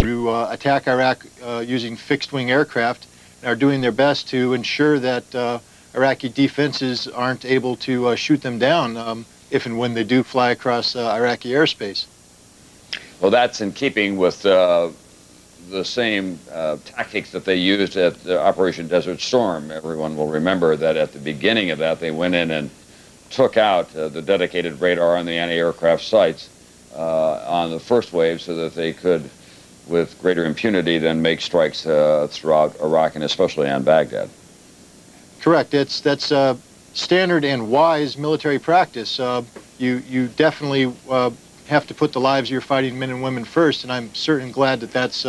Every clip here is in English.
to attack Iraq using fixed-wing aircraft and are doing their best to ensure that Iraqi defenses aren't able to shoot them down if and when they do fly across Iraqi airspace. Well, that's in keeping with the same tactics that they used at Operation Desert Storm. Everyone will remember that at the beginning of that, they went in and took out the dedicated radar on the anti-aircraft sites on the first wave so that they could, with greater impunity, then make strikes throughout Iraq and especially on Baghdad. Correct. That's standard and wise military practice. You definitely have to put the lives of your fighting men and women first, and I'm certainly glad that that's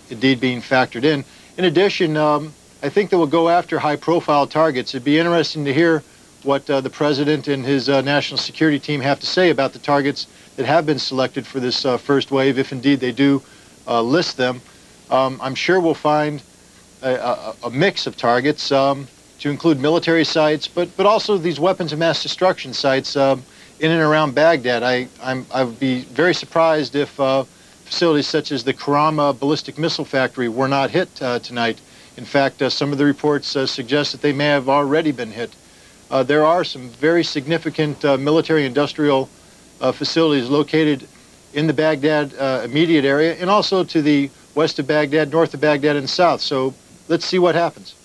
indeed being factored in. In addition, I think that we'll go after high-profile targets. It'd be interesting to hear what the President and his national security team have to say about the targets that have been selected for this first wave, if indeed they do list them. I'm sure we'll find a mix of targets to include military sites, but also these weapons of mass destruction sites in and around Baghdad. I would be very surprised if facilities such as the Karama ballistic missile factory were not hit tonight. In fact, some of the reports suggest that they may have already been hit. There are some very significant military-industrial facilities located in the Baghdad immediate area and also to the west of Baghdad, north of Baghdad, and south. So let's see what happens.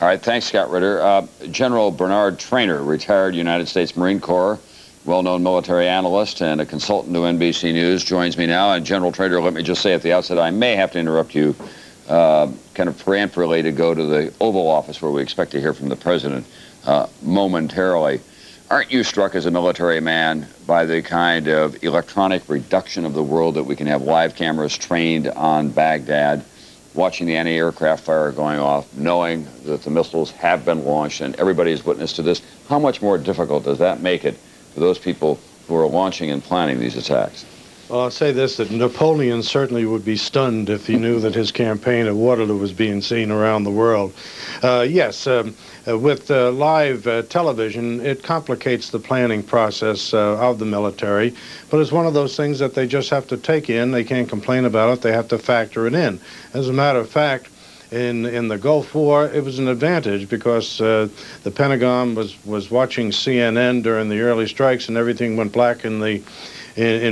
All right, thanks, Scott Ritter. General Bernard Traynor, retired United States Marine Corps, well-known military analyst and a consultant to NBC News, joins me now. And General Traynor, let me just say at the outset, I may have to interrupt you kind of peremptorily to go to the Oval Office where we expect to hear from the President momentarily. Aren't you struck as a military man by the kind of electronic reduction of the world that we can have live cameras trained on Baghdad, watching the anti-aircraft fire going off, knowing that the missiles have been launched and everybody is witness to this? How much more difficult does that make it for those people who are launching and planning these attacks? Well, I'll say this, that Napoleon certainly would be stunned if he knew that his campaign at Waterloo was being seen around the world. Yes, with live television, it complicates the planning process of the military, but it's one of those things that they just have to take in. They can't complain about it. They have to factor it in. As a matter of fact, in the Gulf War, it was an advantage because the Pentagon was watching CNN during the early strikes and everything went black in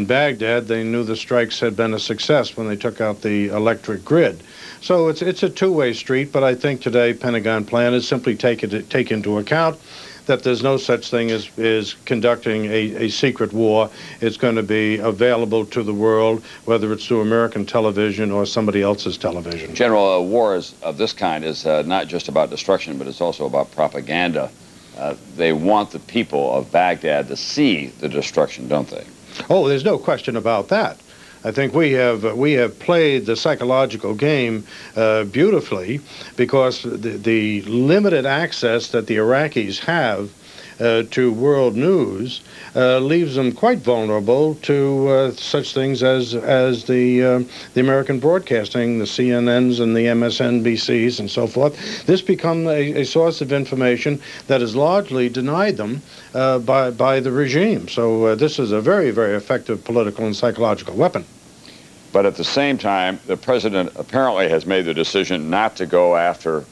Baghdad. They knew the strikes had been a success when they took out the electric grid. So it's a two-way street, but I think today Pentagon plan is simply take into account that there's no such thing as conducting a secret war. It's going to be available to the world, whether it's through American television or somebody else's television. General, wars of this kind is not just about destruction, but it's also about propaganda. They want the people of Baghdad to see the destruction, don't they? Oh, there's no question about that. I think we have played the psychological game beautifully because the limited access that the Iraqis have to world news leaves them quite vulnerable to such things as the American broadcasting, the CNNs and the MSNBCs and so forth. This becomes a source of information that is largely denied them by the regime. So this is a very, very effective political and psychological weapon. But at the same time, the President apparently has made the decision not to go after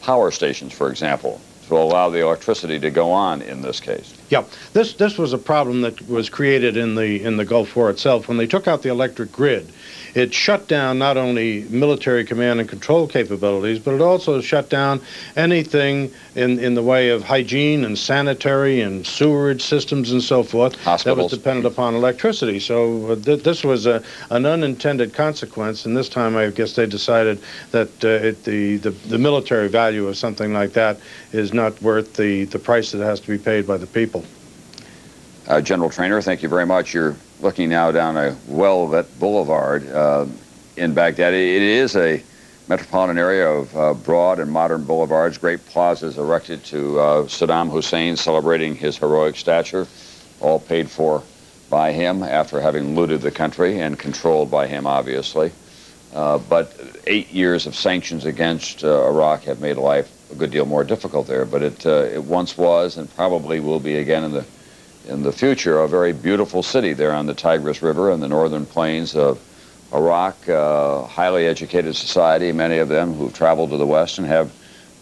power stations, for example, to allow the electricity to go on in this case. Yeah, this was a problem that was created in the Gulf War itself. When they took out the electric grid, it shut down not only military command and control capabilities, but it also shut down anything in the way of hygiene and sanitary and sewerage systems and so forth. Hospitals. That was dependent upon electricity. So this was an unintended consequence, and this time I guess they decided that the military value of something like that is not worth the price that has to be paid by the people. General Traynor, thank you very much. You're looking now down a well-lit boulevard in Baghdad. It is a metropolitan area of broad and modern boulevards, great plazas erected to Saddam Hussein, celebrating his heroic stature, all paid for by him after having looted the country and controlled by him, obviously. But 8 years of sanctions against Iraq have made life a good deal more difficult there. But it once was and probably will be again in the future a very beautiful city there on the Tigris River and the northern plains of Iraq, highly educated society, many of them who've traveled to the West and have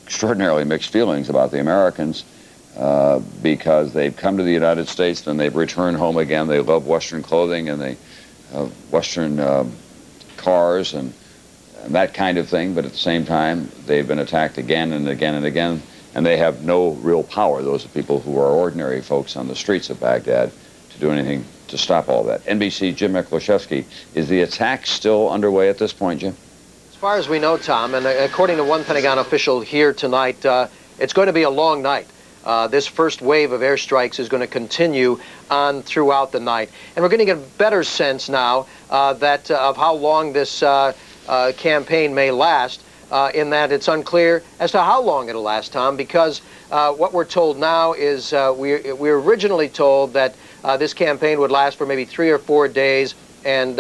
extraordinarily mixed feelings about the Americans because they've come to the United States, then they've returned home again. They love Western clothing and Western cars and that kind of thing, but at the same time, they've been attacked again and again and again, and they have no real power, those are people who are ordinary folks on the streets of Baghdad, to do anything to stop all that. NBC, Jim Miklashevsky, is the attack still underway at this point, Jim? As far as we know, Tom, and according to one Pentagon official here tonight, it's going to be a long night. This first wave of airstrikes is going to continue on throughout the night. And we're going to get a better sense now of how long this campaign may last, in that it's unclear as to how long it'll last, Tom, because what we're told now is we were originally told that this campaign would last for maybe 3 or 4 days and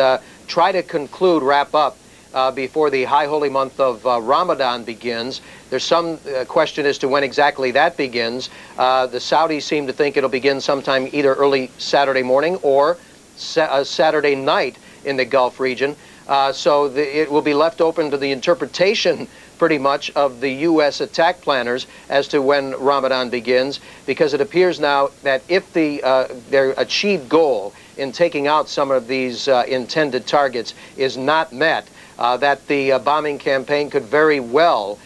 try to wrap up before the high holy month of Ramadan begins. There's some question as to when exactly that begins. The Saudis seem to think it'll begin sometime either early Saturday morning or Saturday night in the Gulf region. So it will be left open to the interpretation pretty much of the U.S. attack planners as to when Ramadan begins, because it appears now that if their achieved goal in taking out some of these intended targets is not met, that the bombing campaign could very well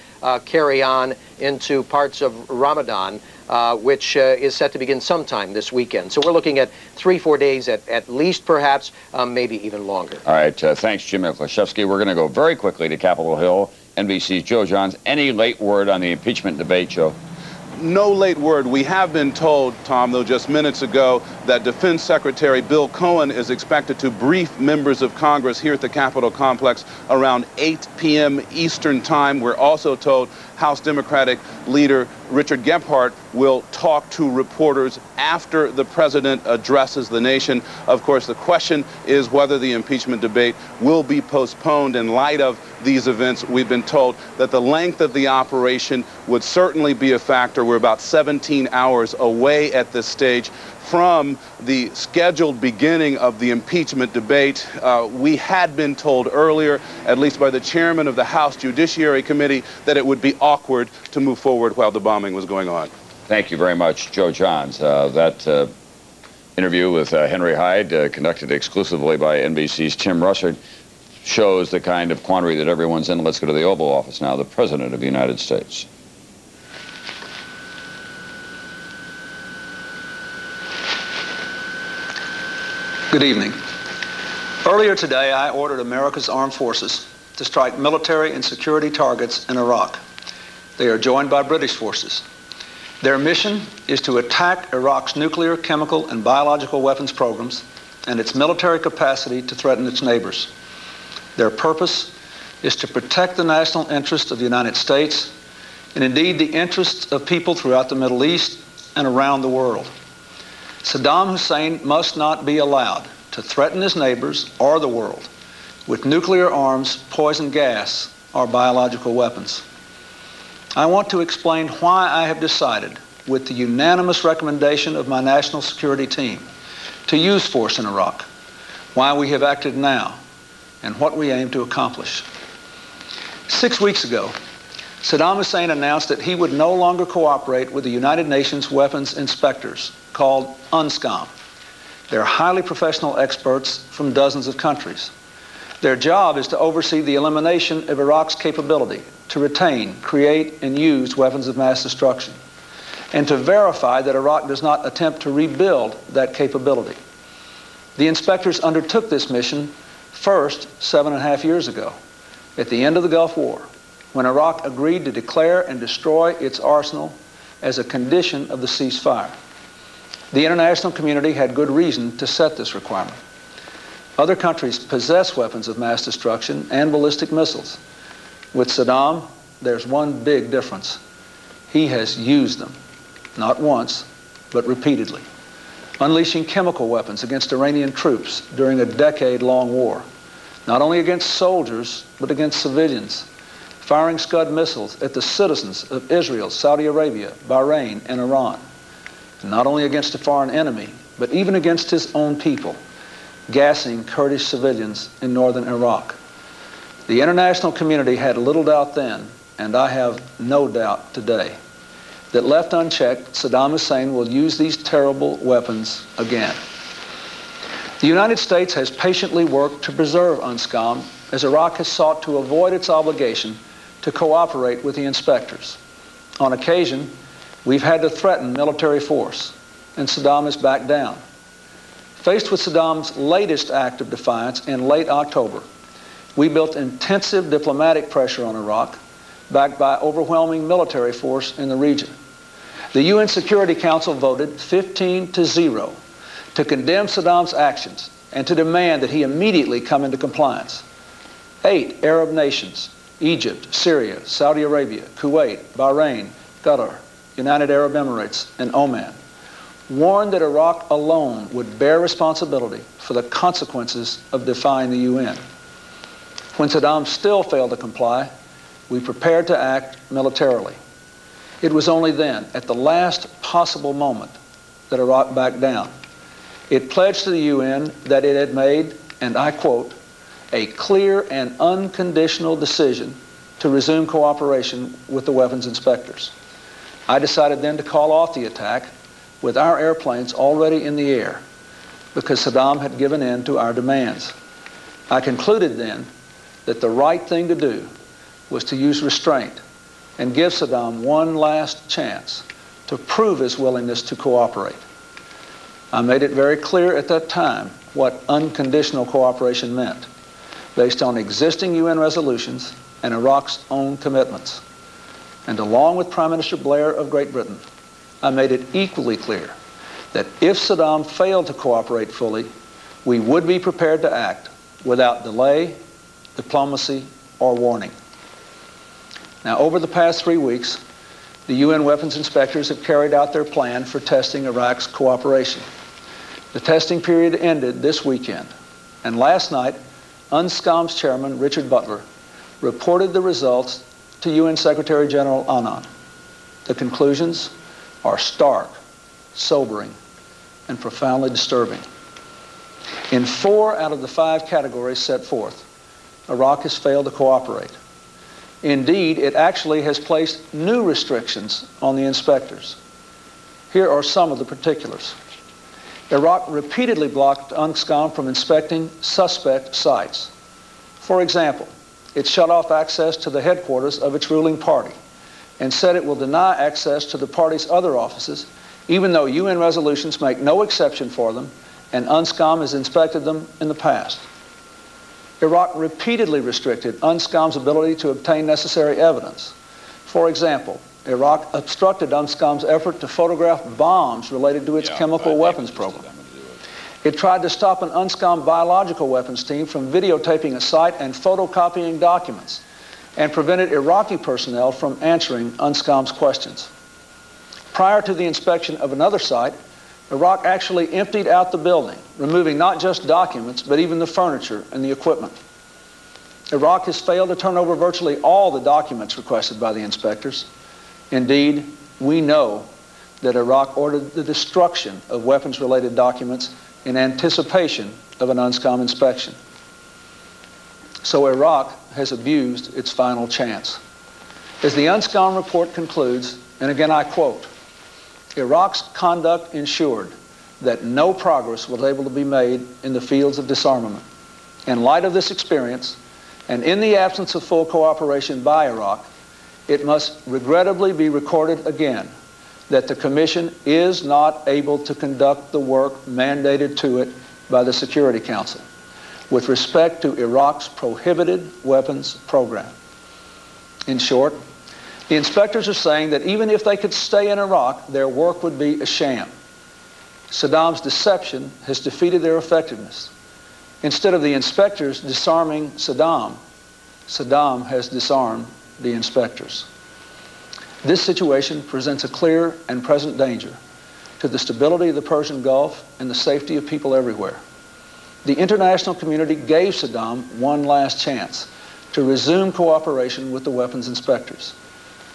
carry on into parts of Ramadan, which is set to begin sometime this weekend. So we're looking at 3-4 days at least, perhaps, maybe even longer. All right, thanks, Jim Miklashevsky. We're going to go very quickly to Capitol Hill. NBC's Joe Johns. Any late word on the impeachment debate, Joe? No late word. We have been told, Tom, though, just minutes ago, that Defense Secretary Bill Cohen is expected to brief members of Congress here at the Capitol complex around 8 p.m. Eastern Time. We're also told House Democratic leader Richard Gephardt will talk to reporters after the president addresses the nation. Of course, the question is whether the impeachment debate will be postponed in light of these events. We've been told that the length of the operation would certainly be a factor. We're about 17 hours away at this stage from the scheduled beginning of the impeachment debate. We had been told earlier, at least by the chairman of the House Judiciary Committee, that it would be awkward to move forward while the bombing was going on. Thank you very much, Joe Johns. That interview with Henry Hyde, conducted exclusively by NBC's Tim Russert, shows the kind of quandary that everyone's in. Let's go to the Oval Office now, the President of the United States. Good evening. Earlier today, I ordered America's armed forces to strike military and security targets in Iraq. They are joined by British forces. Their mission is to attack Iraq's nuclear, chemical, and biological weapons programs and its military capacity to threaten its neighbors. Their purpose is to protect the national interest of the United States and indeed the interests of people throughout the Middle East and around the world. Saddam Hussein must not be allowed to threaten his neighbors or the world with nuclear arms, poison gas, or biological weapons. I want to explain why I have decided, with the unanimous recommendation of my national security team, to use force in Iraq, why we have acted now, and what we aim to accomplish. 6 weeks ago, Saddam Hussein announced that he would no longer cooperate with the United Nations weapons inspectors, called UNSCOM. They're highly professional experts from dozens of countries. Their job is to oversee the elimination of Iraq's capability to retain, create, and use weapons of mass destruction, and to verify that Iraq does not attempt to rebuild that capability. The inspectors undertook this mission first 7.5 years ago, at the end of the Gulf War, when Iraq agreed to declare and destroy its arsenal as a condition of the ceasefire. The international community had good reason to set this requirement. Other countries possess weapons of mass destruction and ballistic missiles. With Saddam, there's one big difference. He has used them, not once, but repeatedly, unleashing chemical weapons against Iranian troops during a decade-long war, not only against soldiers, but against civilians, firing Scud missiles at the citizens of Israel, Saudi Arabia, Bahrain, and Iran, and not only against a foreign enemy, but even against his own people. gassing Kurdish civilians in northern Iraq. The international community had little doubt then, and I have no doubt today, that left unchecked, Saddam Hussein will use these terrible weapons again. The United States has patiently worked to preserve UNSCOM as Iraq has sought to avoid its obligation to cooperate with the inspectors. On occasion, we've had to threaten military force, and Saddam has backed down. Faced with Saddam's latest act of defiance in late October, we built intensive diplomatic pressure on Iraq, backed by overwhelming military force in the region. The UN Security Council voted 15-0 to condemn Saddam's actions and to demand that he immediately come into compliance. 8 Arab nations, Egypt, Syria, Saudi Arabia, Kuwait, Bahrain, Qatar, United Arab Emirates, and Oman, warned that Iraq alone would bear responsibility for the consequences of defying the UN. When Saddam still failed to comply, we prepared to act militarily. It was only then, at the last possible moment, that Iraq backed down. It pledged to the UN that it had made, and I quote, a clear and unconditional decision to resume cooperation with the weapons inspectors. I decided then to call off the attack with our airplanes already in the air because Saddam had given in to our demands. I concluded then that the right thing to do was to use restraint and give Saddam one last chance to prove his willingness to cooperate. I made it very clear at that time what unconditional cooperation meant, based on existing UN resolutions and Iraq's own commitments. And along with Prime Minister Blair of Great Britain, I made it equally clear that if Saddam failed to cooperate fully, we would be prepared to act without delay, diplomacy, or warning. Now, over the past 3 weeks, the UN weapons inspectors have carried out their plan for testing Iraq's cooperation. The testing period ended this weekend, and last night, UNSCOM's chairman, Richard Butler, reported the results to UN Secretary General Annan. The conclusions are stark, sobering, and profoundly disturbing. In 4 out of the 5 categories set forth, Iraq has failed to cooperate. Indeed, it actually has placed new restrictions on the inspectors. Here are some of the particulars. Iraq repeatedly blocked UNSCOM from inspecting suspect sites. For example, it shut off access to the headquarters of its ruling party and said it will deny access to the party's other offices, even though UN resolutions make no exception for them and UNSCOM has inspected them in the past. Iraq repeatedly restricted UNSCOM's ability to obtain necessary evidence. For example, Iraq obstructed UNSCOM's effort to photograph bombs related to its chemical weapons program. It tried to stop an UNSCOM biological weapons team from videotaping a site and photocopying documents, and prevented Iraqi personnel from answering UNSCOM's questions. Prior to the inspection of another site, Iraq actually emptied out the building, removing not just documents, but even the furniture and the equipment. Iraq has failed to turn over virtually all the documents requested by the inspectors. Indeed, we know that Iraq ordered the destruction of weapons-related documents in anticipation of an UNSCOM inspection. So Iraq has abused its final chance. As the UNSCOM report concludes, and again I quote, Iraq's conduct ensured that no progress was able to be made in the fields of disarmament. In light of this experience, and in the absence of full cooperation by Iraq, it must regrettably be recorded again that the Commission is not able to conduct the work mandated to it by the Security Council with respect to Iraq's prohibited weapons program. In short, the inspectors are saying that even if they could stay in Iraq, their work would be a sham. Saddam's deception has defeated their effectiveness. Instead of the inspectors disarming Saddam, Saddam has disarmed the inspectors. This situation presents a clear and present danger to the stability of the Persian Gulf and the safety of people everywhere. The international community gave Saddam one last chance to resume cooperation with the weapons inspectors.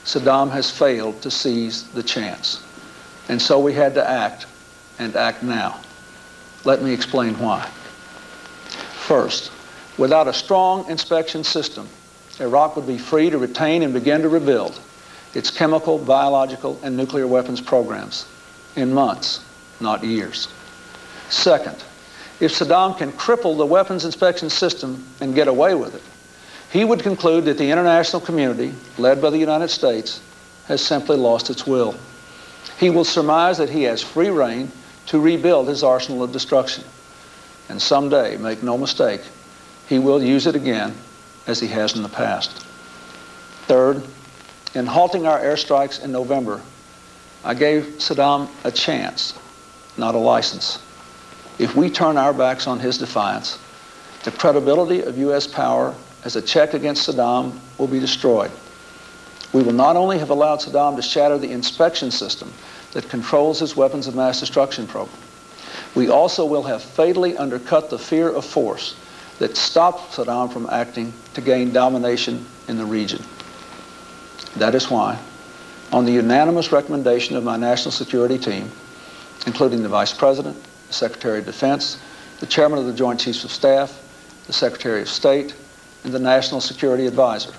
Saddam has failed to seize the chance. And so we had to act, and act now. Let me explain why. First, without a strong inspection system, Iraq would be free to retain and begin to rebuild its chemical, biological, and nuclear weapons programs in months, not years. Second, if Saddam can cripple the weapons inspection system and get away with it, he would conclude that the international community, led by the United States, has simply lost its will. He will surmise that he has free rein to rebuild his arsenal of destruction. And someday, make no mistake, he will use it again as he has in the past. Third, in halting our airstrikes in November, I gave Saddam a chance, not a license. If we turn our backs on his defiance, the credibility of U.S. power as a check against Saddam will be destroyed. We will not only have allowed Saddam to shatter the inspection system that controls his weapons of mass destruction program, we also will have fatally undercut the fear of force that stopped Saddam from acting to gain domination in the region. That is why, on the unanimous recommendation of my national security team, including the Vice President, the Secretary of Defense, the Chairman of the Joint Chiefs of Staff, the Secretary of State, and the National Security Advisor,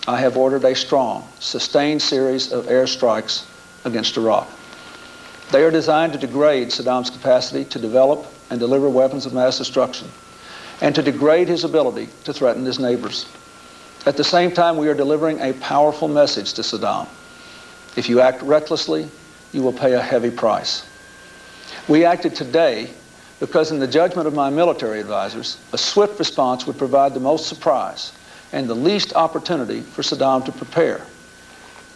I have ordered a strong, sustained series of airstrikes against Iraq. They are designed to degrade Saddam's capacity to develop and deliver weapons of mass destruction, and to degrade his ability to threaten his neighbors. At the same time, we are delivering a powerful message to Saddam. If you act recklessly, you will pay a heavy price. We acted today because, in the judgment of my military advisors, a swift response would provide the most surprise and the least opportunity for Saddam to prepare.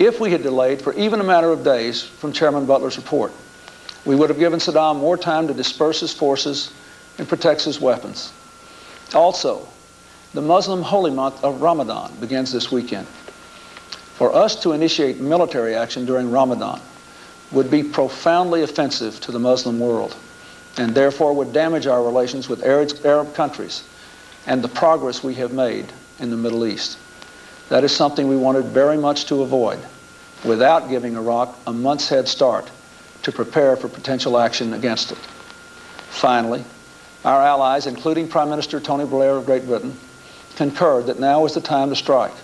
If we had delayed for even a matter of days from Chairman Butler's report, we would have given Saddam more time to disperse his forces and protect his weapons. Also, the Muslim holy month of Ramadan begins this weekend. For us to initiate military action during Ramadan would be profoundly offensive to the Muslim world, and therefore would damage our relations with Arab countries and the progress we have made in the Middle East. That is something we wanted very much to avoid, without giving Iraq a month's head start to prepare for potential action against it. Finally, our allies, including Prime Minister Tony Blair of Great Britain, concurred that now is the time to strike.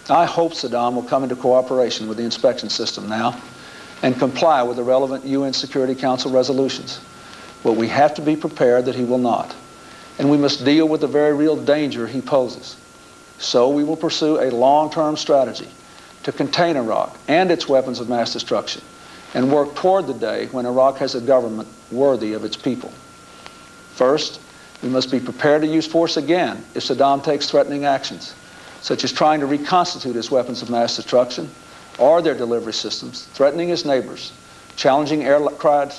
I hope Saddam will come into cooperation with the inspection system now and comply with the relevant UN Security Council resolutions. But we have to be prepared that he will not, and we must deal with the very real danger he poses. So we will pursue a long-term strategy to contain Iraq and its weapons of mass destruction, and work toward the day when Iraq has a government worthy of its people. First, we must be prepared to use force again if Saddam takes threatening actions, such as trying to reconstitute his weapons of mass destruction or their delivery systems, threatening his neighbors, challenging Allied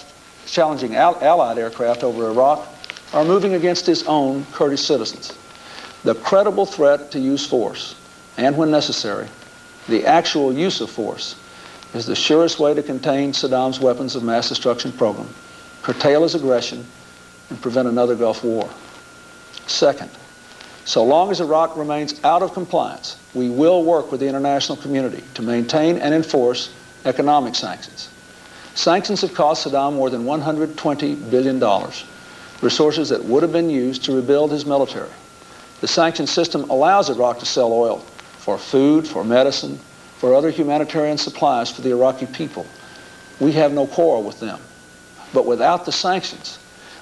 aircraft over Iraq, or moving against his own Kurdish citizens. The credible threat to use force, and when necessary, the actual use of force, is the surest way to contain Saddam's weapons of mass destruction program, curtail his aggression, and prevent another Gulf War. Second, so long as Iraq remains out of compliance, we will work with the international community to maintain and enforce economic sanctions. Sanctions have cost Saddam more than $120 billion, resources that would have been used to rebuild his military. The sanction system allows Iraq to sell oil for food, for medicine, for other humanitarian supplies for the Iraqi people. We have no quarrel with them. But without the sanctions,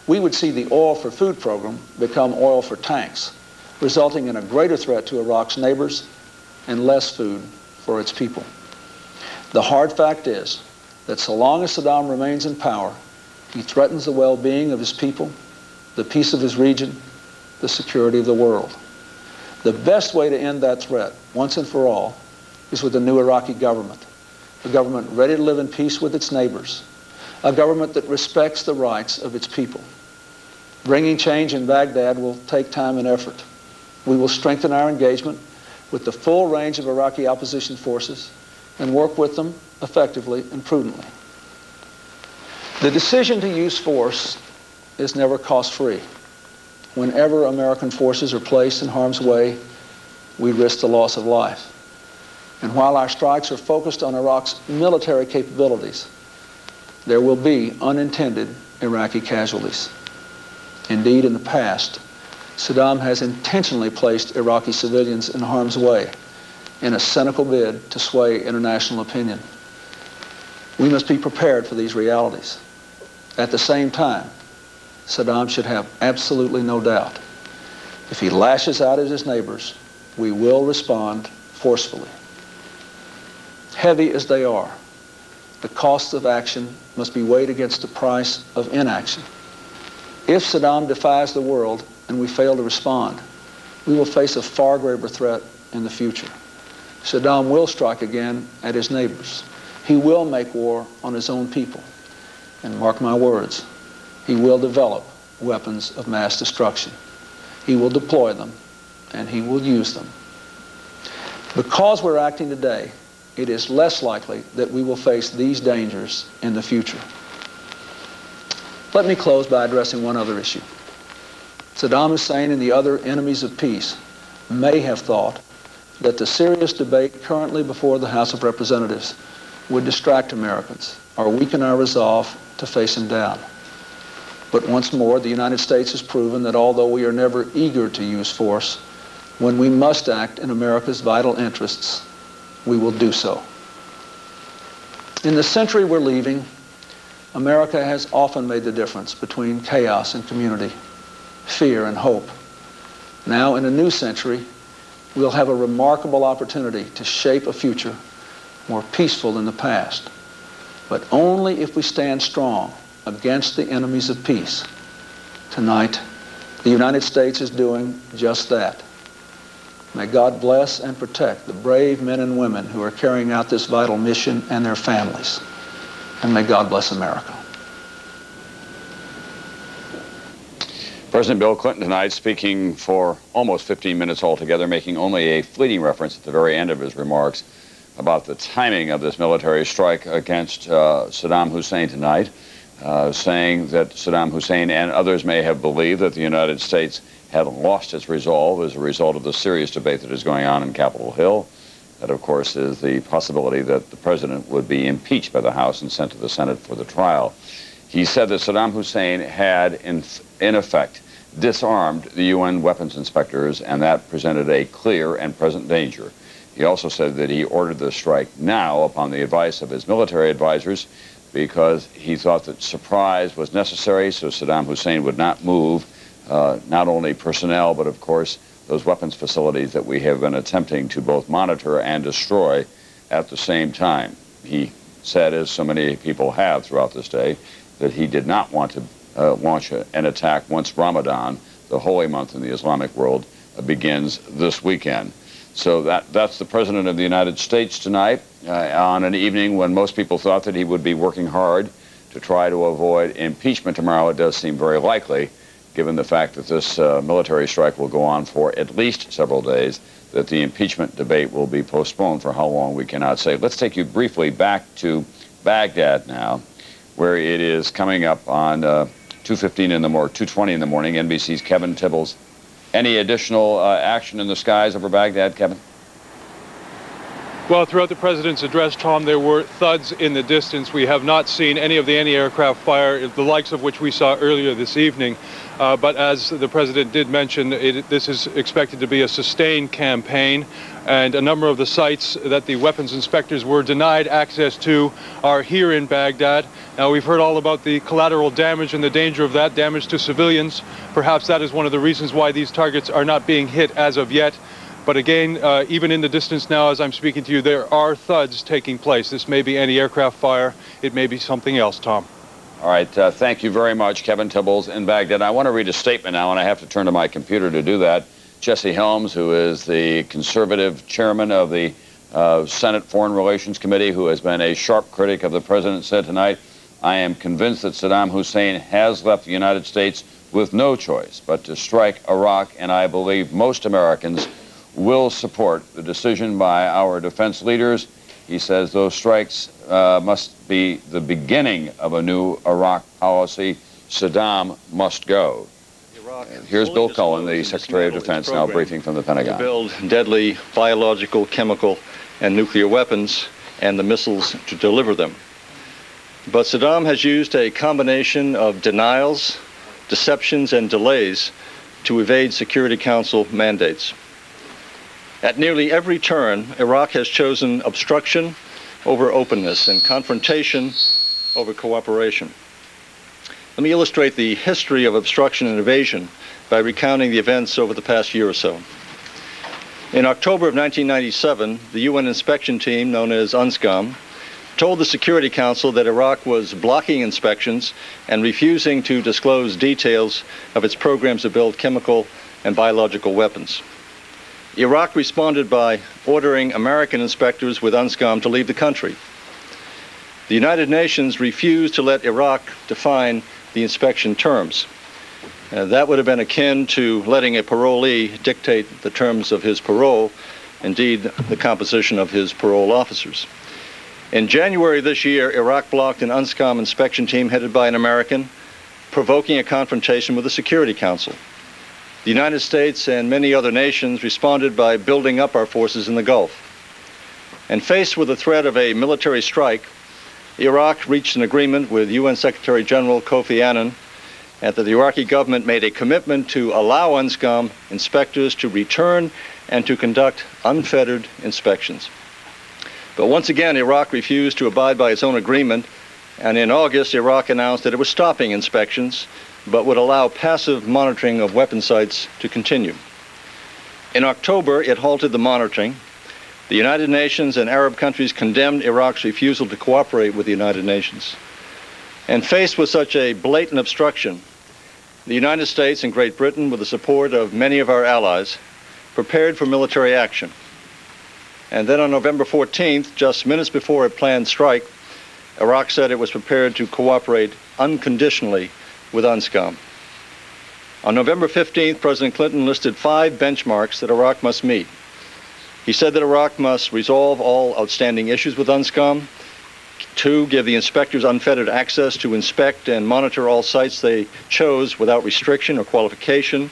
we would see the oil for food program become oil for tanks, resulting in a greater threat to Iraq's neighbors and less food for its people. The hard fact is that so long as Saddam remains in power, he threatens the well-being of his people, the peace of his region, the security of the world. The best way to end that threat, once and for all, is with a new Iraqi government, a government ready to live in peace with its neighbors, a government that respects the rights of its people. Bringing change in Baghdad will take time and effort. We will strengthen our engagement with the full range of Iraqi opposition forces and work with them effectively and prudently. The decision to use force is never cost-free. Whenever American forces are placed in harm's way, we risk the loss of life. And while our strikes are focused on Iraq's military capabilities, there will be unintended Iraqi casualties. Indeed, in the past, Saddam has intentionally placed Iraqi civilians in harm's way in a cynical bid to sway international opinion. We must be prepared for these realities. At the same time, Saddam should have absolutely no doubt. If he lashes out at his neighbors, we will respond forcefully. Heavy as they are, the costs of action must be weighed against the price of inaction. If Saddam defies the world and we fail to respond, we will face a far greater threat in the future. Saddam will strike again at his neighbors. He will make war on his own people. And mark my words, he will develop weapons of mass destruction. He will deploy them, and he will use them. Because we're acting today, it is less likely that we will face these dangers in the future. Let me close by addressing one other issue. Saddam Hussein and the other enemies of peace may have thought that the serious debate currently before the House of Representatives would distract Americans or weaken our resolve to face him down. But once more, the United States has proven that although we are never eager to use force, when we must act in America's vital interests, we will do so. In the century we're leaving, America has often made the difference between chaos and community, fear and hope. Now, in a new century, we'll have a remarkable opportunity to shape a future more peaceful than the past, but only if we stand strong against the enemies of peace. Tonight, the United States is doing just that. May God bless and protect the brave men and women who are carrying out this vital mission and their families. And may God bless America. President Bill Clinton tonight speaking for almost 15 minutes altogether, making only a fleeting reference at the very end of his remarks about the timing of this military strike against Saddam Hussein tonight, saying that Saddam Hussein and others may have believed that the United States had lost its resolve as a result of the serious debate that is going on in Capitol Hill. That, of course, is the possibility that the president would be impeached by the House and sent to the Senate for the trial. He said that Saddam Hussein had, in effect, disarmed the UN weapons inspectors, and that presented a clear and present danger. He also said that he ordered the strike now upon the advice of his military advisors because he thought that surprise was necessary so Saddam Hussein would not move not only personnel, but of course those weapons facilities that we have been attempting to both monitor and destroy at the same time. He said, as so many people have throughout this day, that he did not want to launch an attack once Ramadan, the holy month in the Islamic world, begins this weekend. So that's the President of the United States tonight on an evening when most people thought that he would be working hard to try to avoid impeachment tomorrow. It does seem very likely, given the fact that this military strike will go on for at least several days, that the impeachment debate will be postponed for how long we cannot say. Let's take you briefly back to Baghdad now, where it is coming up on 2:20 in the morning, NBC's Kevin Tibbles. Any additional action in the skies over Baghdad, Kevin? Well, throughout the president's address, Tom, there were thuds in the distance. We have not seen any of the anti-aircraft fire, the likes of which we saw earlier this evening. But as the president did mention, this is expected to be a sustained campaign, and a number of the sites that the weapons inspectors were denied access to are here in Baghdad. Now, we've heard all about the collateral damage and the danger of that damage to civilians. Perhaps that is one of the reasons why these targets are not being hit as of yet. But again, even in the distance now, as I'm speaking to you, there are thuds taking place. This may be anti-aircraft fire. It may be something else, Tom. All right, thank you very much, Kevin Tibbles in Baghdad. I want to read a statement now, and I have to turn to my computer to do that. Jesse Helms, who is the conservative chairman of the Senate Foreign Relations Committee, who has been a sharp critic of the president, said tonight, "I am convinced that Saddam Hussein has left the United States with no choice but to strike Iraq, and I believe most Americans will support the decision by our defense leaders." He says those strikes must be the beginning of a new Iraq policy. Saddam must go. Here's Bill Cullen, the Secretary of Defense, now briefing from the Pentagon. To build deadly biological, chemical, and nuclear weapons and the missiles to deliver them. But Saddam has used a combination of denials, deceptions, and delays to evade Security Council mandates. At nearly every turn, Iraq has chosen obstruction over openness and confrontation over cooperation. Let me illustrate the history of obstruction and evasion by recounting the events over the past year or so. In October of 1997, the UN inspection team, known as UNSCOM, told the Security Council that Iraq was blocking inspections and refusing to disclose details of its programs to build chemical and biological weapons. Iraq responded by ordering American inspectors with UNSCOM to leave the country. The United Nations refused to let Iraq define the inspection terms. That would have been akin to letting a parolee dictate the terms of his parole, indeed the composition of his parole officers. In January this year, Iraq blocked an UNSCOM inspection team headed by an American, provoking a confrontation with the Security Council. The United States and many other nations responded by building up our forces in the Gulf. And faced with the threat of a military strike, Iraq reached an agreement with UN Secretary General Kofi Annan that the Iraqi government made a commitment to allow UNSCOM inspectors to return and to conduct unfettered inspections. But once again, Iraq refused to abide by its own agreement, and in August, Iraq announced that it was stopping inspections, but would allow passive monitoring of weapon sites to continue. In October, it halted the monitoring. The United Nations and Arab countries condemned Iraq's refusal to cooperate with the United Nations. And faced with such a blatant obstruction, the United States and Great Britain, with the support of many of our allies, prepared for military action. And then on November 14th, just minutes before a planned strike, Iraq said it was prepared to cooperate unconditionally with UNSCOM. On November 15th, President Clinton listed 5 benchmarks that Iraq must meet. He said that Iraq must resolve all outstanding issues with UNSCOM, 2, give the inspectors unfettered access to inspect and monitor all sites they chose without restriction or qualification,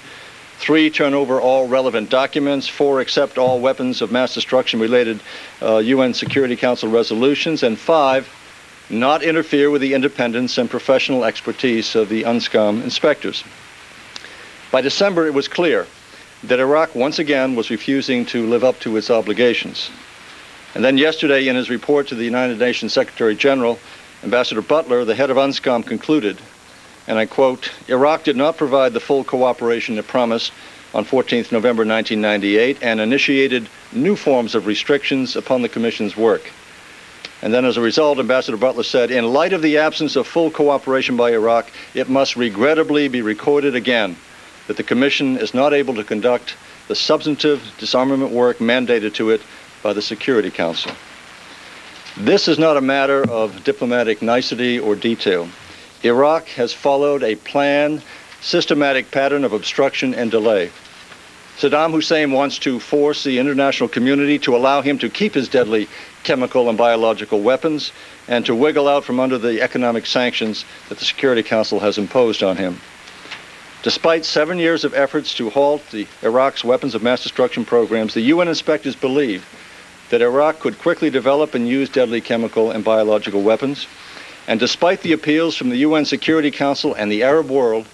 3, turn over all relevant documents, 4, accept all weapons of mass destruction related UN Security Council resolutions, and 5, not interfere with the independence and professional expertise of the UNSCOM inspectors. By December, it was clear that Iraq once again was refusing to live up to its obligations. And then yesterday, in his report to the United Nations Secretary General, Ambassador Butler, the head of UNSCOM, concluded, and I quote, "Iraq did not provide the full cooperation it promised on 14th November 1998 and initiated new forms of restrictions upon the Commission's work." And then as a result, Ambassador Butler said, "In light of the absence of full cooperation by Iraq, it must regrettably be recorded again that the Commission is not able to conduct the substantive disarmament work mandated to it by the Security Council." This is not a matter of diplomatic nicety or detail. Iraq has followed a planned, systematic pattern of obstruction and delay. Saddam Hussein wants to force the international community to allow him to keep his deadly chemical and biological weapons and to wiggle out from under the economic sanctions that the Security Council has imposed on him. Despite 7 years of efforts to halt Iraq's weapons of mass destruction programs, the UN inspectors believe that Iraq could quickly develop and use deadly chemical and biological weapons. And despite the appeals from the UN Security Council and the Arab world,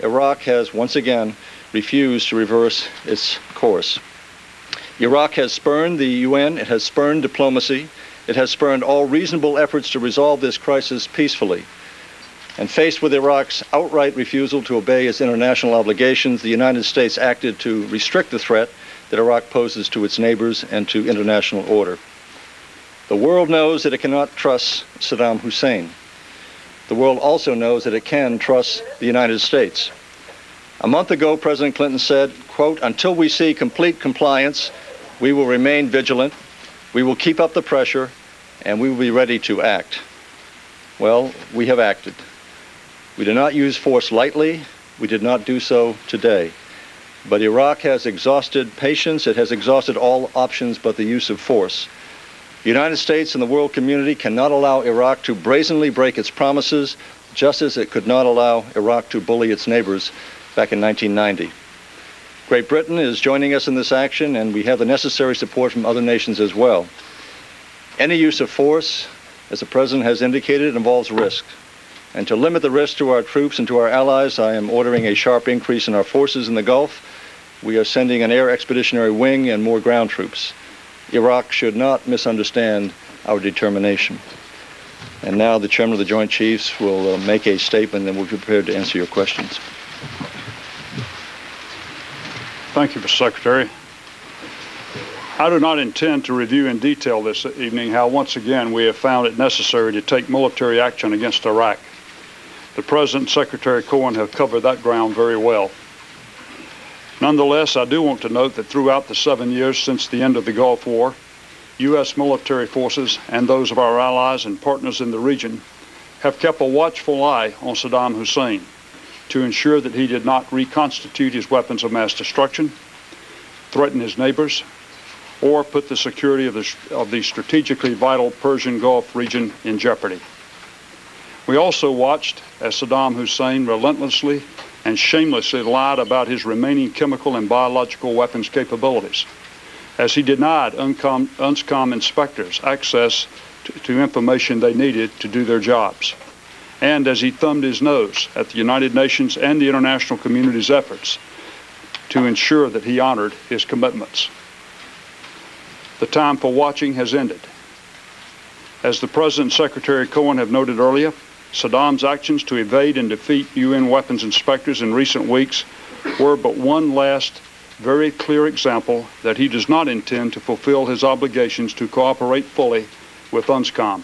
Iraq has once again refused to reverse its course. Iraq has spurned the UN, it has spurned diplomacy, it has spurned all reasonable efforts to resolve this crisis peacefully. And faced with Iraq's outright refusal to obey its international obligations, the United States acted to restrict the threat that Iraq poses to its neighbors and to international order. The world knows that it cannot trust Saddam Hussein. The world also knows that it can trust the United States. A month ago, President Clinton said, quote, "Until we see complete compliance, we will remain vigilant, we will keep up the pressure, and we will be ready to act." Well, we have acted. We do not use force lightly. We did not do so today. But Iraq has exhausted patience. It has exhausted all options but the use of force. The United States and the world community cannot allow Iraq to brazenly break its promises, just as it could not allow Iraq to bully its neighbors back in 1990. Great Britain is joining us in this action, and we have the necessary support from other nations as well. Any use of force, as the President has indicated, involves risk. And to limit the risk to our troops and to our allies, I am ordering a sharp increase in our forces in the Gulf. We are sending an air expeditionary wing and more ground troops. Iraq should not misunderstand our determination. And now the Chairman of the Joint Chiefs will make a statement, and we'll be prepared to answer your questions. Thank you, Mr. Secretary. I do not intend to review in detail this evening how once again we have found it necessary to take military action against Iraq. The President and Secretary Cohen have covered that ground very well. Nonetheless, I do want to note that throughout the 7 years since the end of the Gulf War, U.S. military forces and those of our allies and partners in the region have kept a watchful eye on Saddam Hussein to ensure that he did not reconstitute his weapons of mass destruction, threaten his neighbors, or put the security of the strategically vital Persian Gulf region in jeopardy. We also watched as Saddam Hussein relentlessly and shamelessly lied about his remaining chemical and biological weapons capabilities, as he denied UNSCOM inspectors access to information they needed to do their jobs, and as he thumbed his nose at the United Nations and the international community's efforts to ensure that he honored his commitments. The time for watching has ended. As the President and Secretary Cohen have noted earlier, Saddam's actions to evade and defeat UN weapons inspectors in recent weeks were but one last very clear example that he does not intend to fulfill his obligations to cooperate fully with UNSCOM.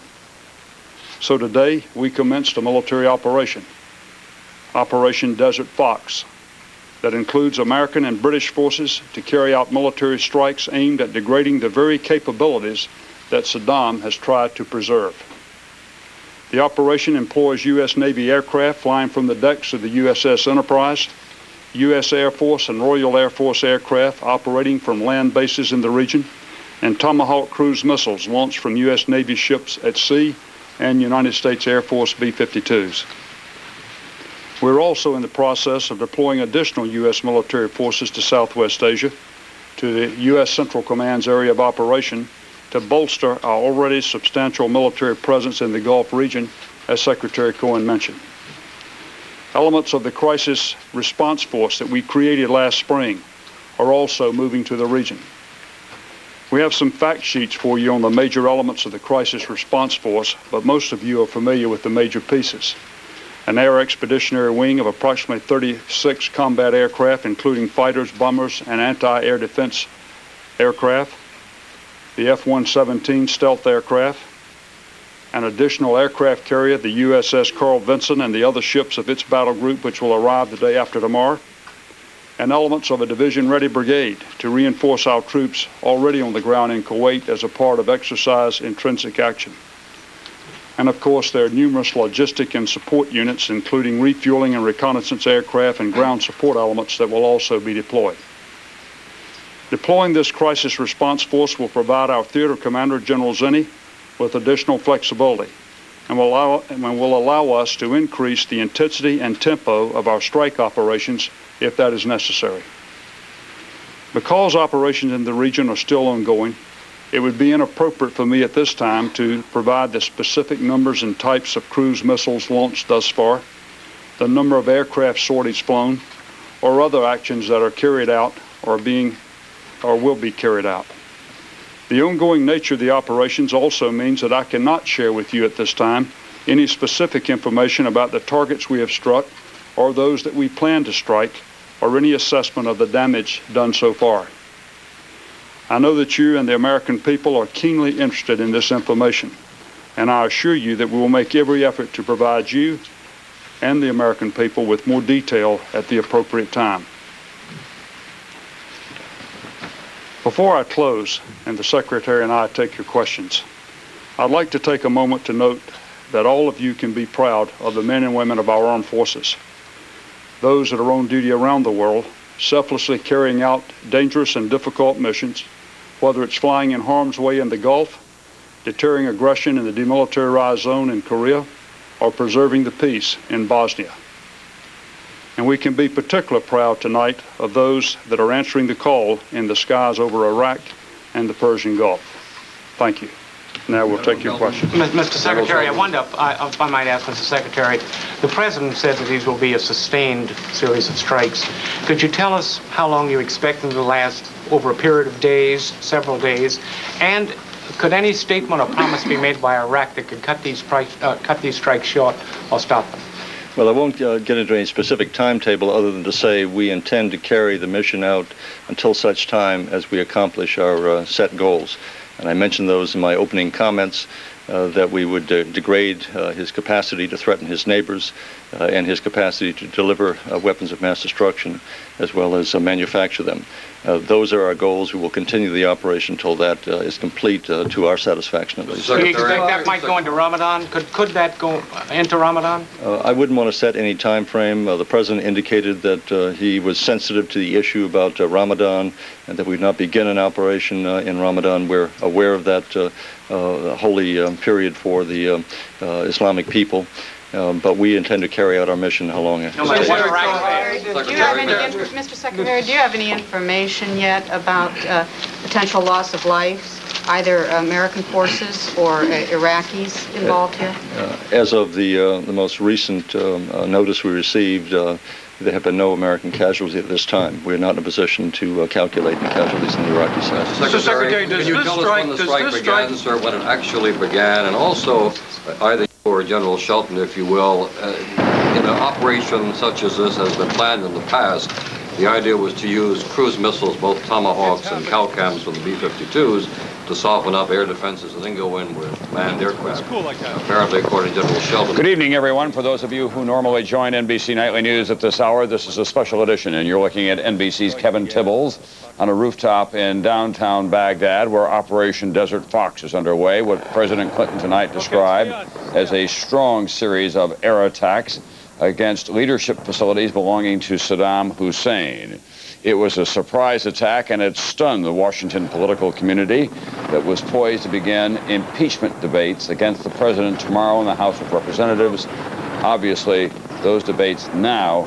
So today we commenced a military operation, Operation Desert Fox, that includes American and British forces to carry out military strikes aimed at degrading the very capabilities that Saddam has tried to preserve. The operation employs U.S. Navy aircraft flying from the decks of the USS Enterprise, U.S. Air Force and Royal Air Force aircraft operating from land bases in the region, and Tomahawk cruise missiles launched from U.S. Navy ships at sea and United States Air Force B-52s. We're also in the process of deploying additional U.S. military forces to Southwest Asia, to the U.S. Central Command's area of operation, to bolster our already substantial military presence in the Gulf region, as Secretary Cohen mentioned. Elements of the crisis response force that we created last spring are also moving to the region. We have some fact sheets for you on the major elements of the crisis response force, but most of you are familiar with the major pieces. An air expeditionary wing of approximately 36 combat aircraft, including fighters, bombers, and anti-air defense aircraft, the F-117 stealth aircraft, an additional aircraft carrier, the USS Carl Vinson, and the other ships of its battle group, which will arrive the day after tomorrow, and elements of a division-ready brigade to reinforce our troops already on the ground in Kuwait as a part of exercise intrinsic action. And of course, there are numerous logistic and support units, including refueling and reconnaissance aircraft and ground support elements that will also be deployed. Deploying this crisis response force will provide our theater commander, General Zinni, with additional flexibility and will allow us to increase the intensity and tempo of our strike operations if that is necessary. Because operations in the region are still ongoing, it would be inappropriate for me at this time to provide the specific numbers and types of cruise missiles launched thus far, the number of aircraft sorties flown, or other actions that are carried out or will be carried out. The ongoing nature of the operations also means that I cannot share with you at this time any specific information about the targets we have struck or those that we plan to strike or any assessment of the damage done so far. I know that you and the American people are keenly interested in this information, and I assure you that we will make every effort to provide you and the American people with more detail at the appropriate time. Before I close and the Secretary and I take your questions, I'd like to take a moment to note that all of you can be proud of the men and women of our armed forces, those that are on duty around the world, selflessly carrying out dangerous and difficult missions, whether it's flying in harm's way in the Gulf, deterring aggression in the demilitarized zone in Korea, or preserving the peace in Bosnia. And we can be particularly proud tonight of those that are answering the call in the skies over Iraq and the Persian Gulf. Thank you. Now we'll take your questions. Mr. Secretary, I wonder if I might ask Mr. Secretary, the President said that these will be a sustained series of strikes. Could you tell us how long you expect them to last, over a period of days, several days? And could any statement or promise be made by Iraq that could cut these strikes short or stop them? Well, I won't get into any specific timetable other than to say we intend to carry the mission out until such time as we accomplish our set goals. And I mentioned those in my opening comments, that we would degrade his capacity to threaten his neighbors and his capacity to deliver weapons of mass destruction, as well as manufacture them. Those are our goals. We will continue the operation until that is complete to our satisfaction, at least. Do you expect that might go into Ramadan? Could that go into Ramadan? I wouldn't want to set any time frame. The President indicated that he was sensitive to the issue about Ramadan and that we would not begin an operation in Ramadan. We're aware of that holy period for the Islamic people. But we intend to carry out our mission how long? Mr. Secretary, do you have any information yet about potential loss of lives, either American forces or Iraqis involved here? As of the most recent notice we received, there have been no American casualties at this time. We're not in a position to calculate the casualties on the Iraqi side. Mr. Secretary, can you tell us when the strike began, sir, when it actually began, and also either you or General Shelton, if you will, in an operation such as this has been planned in the past, the idea was to use cruise missiles, both Tomahawks and Calcams from the B-52s, to soften up air defenses and then go in with manned aircraft. Cool like that. Apparently, according to General Shelton. Good evening, everyone. For those of you who normally join NBC Nightly News at this hour, this is a special edition, and you're looking at NBC's Kevin Tibbles on a rooftop in downtown Baghdad, where Operation Desert Fox is underway, what President Clinton tonight described as a strong series of air attacks against leadership facilities belonging to Saddam Hussein. It was a surprise attack, and it stunned the Washington political community that was poised to begin impeachment debates against the president tomorrow in the House of Representatives. Obviously, those debates now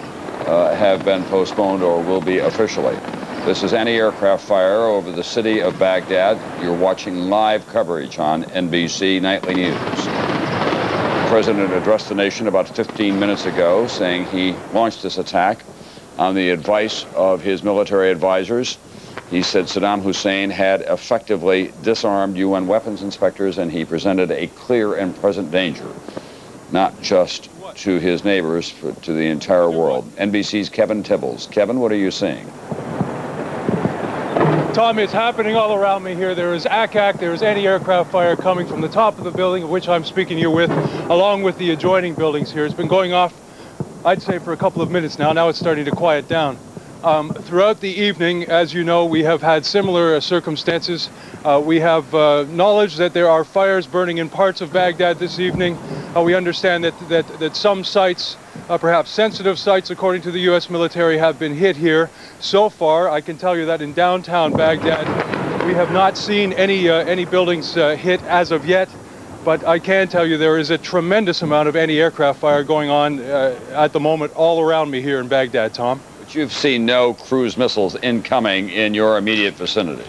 have been postponed or will be officially. This is anti-aircraft fire over the city of Baghdad. You're watching live coverage on NBC Nightly News. The president addressed the nation about 15 minutes ago, saying he launched this attack on the advice of his military advisors. He said Saddam Hussein had effectively disarmed UN weapons inspectors, and he presented a clear and present danger, not just to his neighbors, but to the entire world. NBC's Kevin Tibbles. Kevin, what are you seeing? Tom, it's happening all around me here. There is ACAC, there is anti-aircraft fire coming from the top of the building, of which I'm speaking here with, along with the adjoining buildings here. It's been going off, I'd say, for a couple of minutes now. Now it's starting to quiet down. Throughout the evening, as you know, we have had similar circumstances. We have knowledge that there are fires burning in parts of Baghdad this evening. We understand that some sites, perhaps sensitive sites, according to the U.S. military, have been hit here. So far, I can tell you that in downtown Baghdad, we have not seen any buildings hit as of yet. But I can tell you there is a tremendous amount of anti-aircraft fire going on at the moment all around me here in Baghdad, Tom. But you've seen no cruise missiles incoming in your immediate vicinity.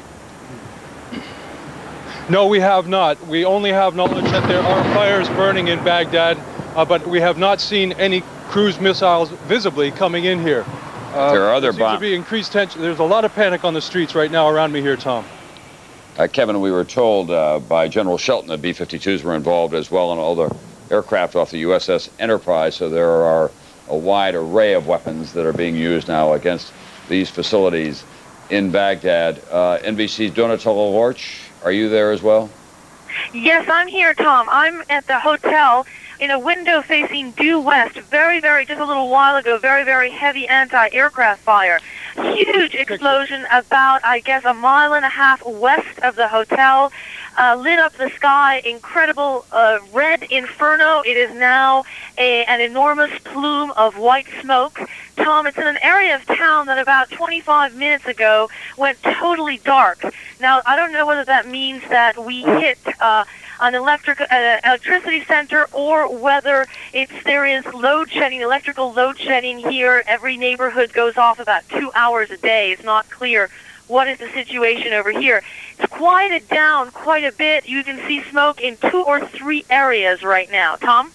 No, we have not. We only have knowledge that there are fires burning in Baghdad, but we have not seen any cruise missiles visibly coming in here. There are other bombs. There seems to be increased tension. There's a lot of panic on the streets right now around me here, Tom. Kevin, we were told by General Shelton that B-52s were involved as well, and other aircraft off the USS Enterprise, so there are a wide array of weapons that are being used now against these facilities in Baghdad. NBC's Donatella Lorch, are you there as well? Yes, I'm here, Tom. I'm at the hotel in a window facing due west. Very, just a little while ago, very heavy anti-aircraft fire. Huge explosion about, I guess, 1.5 miles west of the hotel. Lit up the sky, incredible red inferno. It is now an enormous plume of white smoke. Tom, it's in an area of town that about 25 minutes ago went totally dark. Now, I don't know whether that means that we hit an electricity center, or whether there is load shedding, electrical load shedding here. Every neighborhood goes off about 2 hours a day. It's not clear what is the situation over here. It's quieted down quite a bit. You can see smoke in 2 or 3 areas right now. Tom?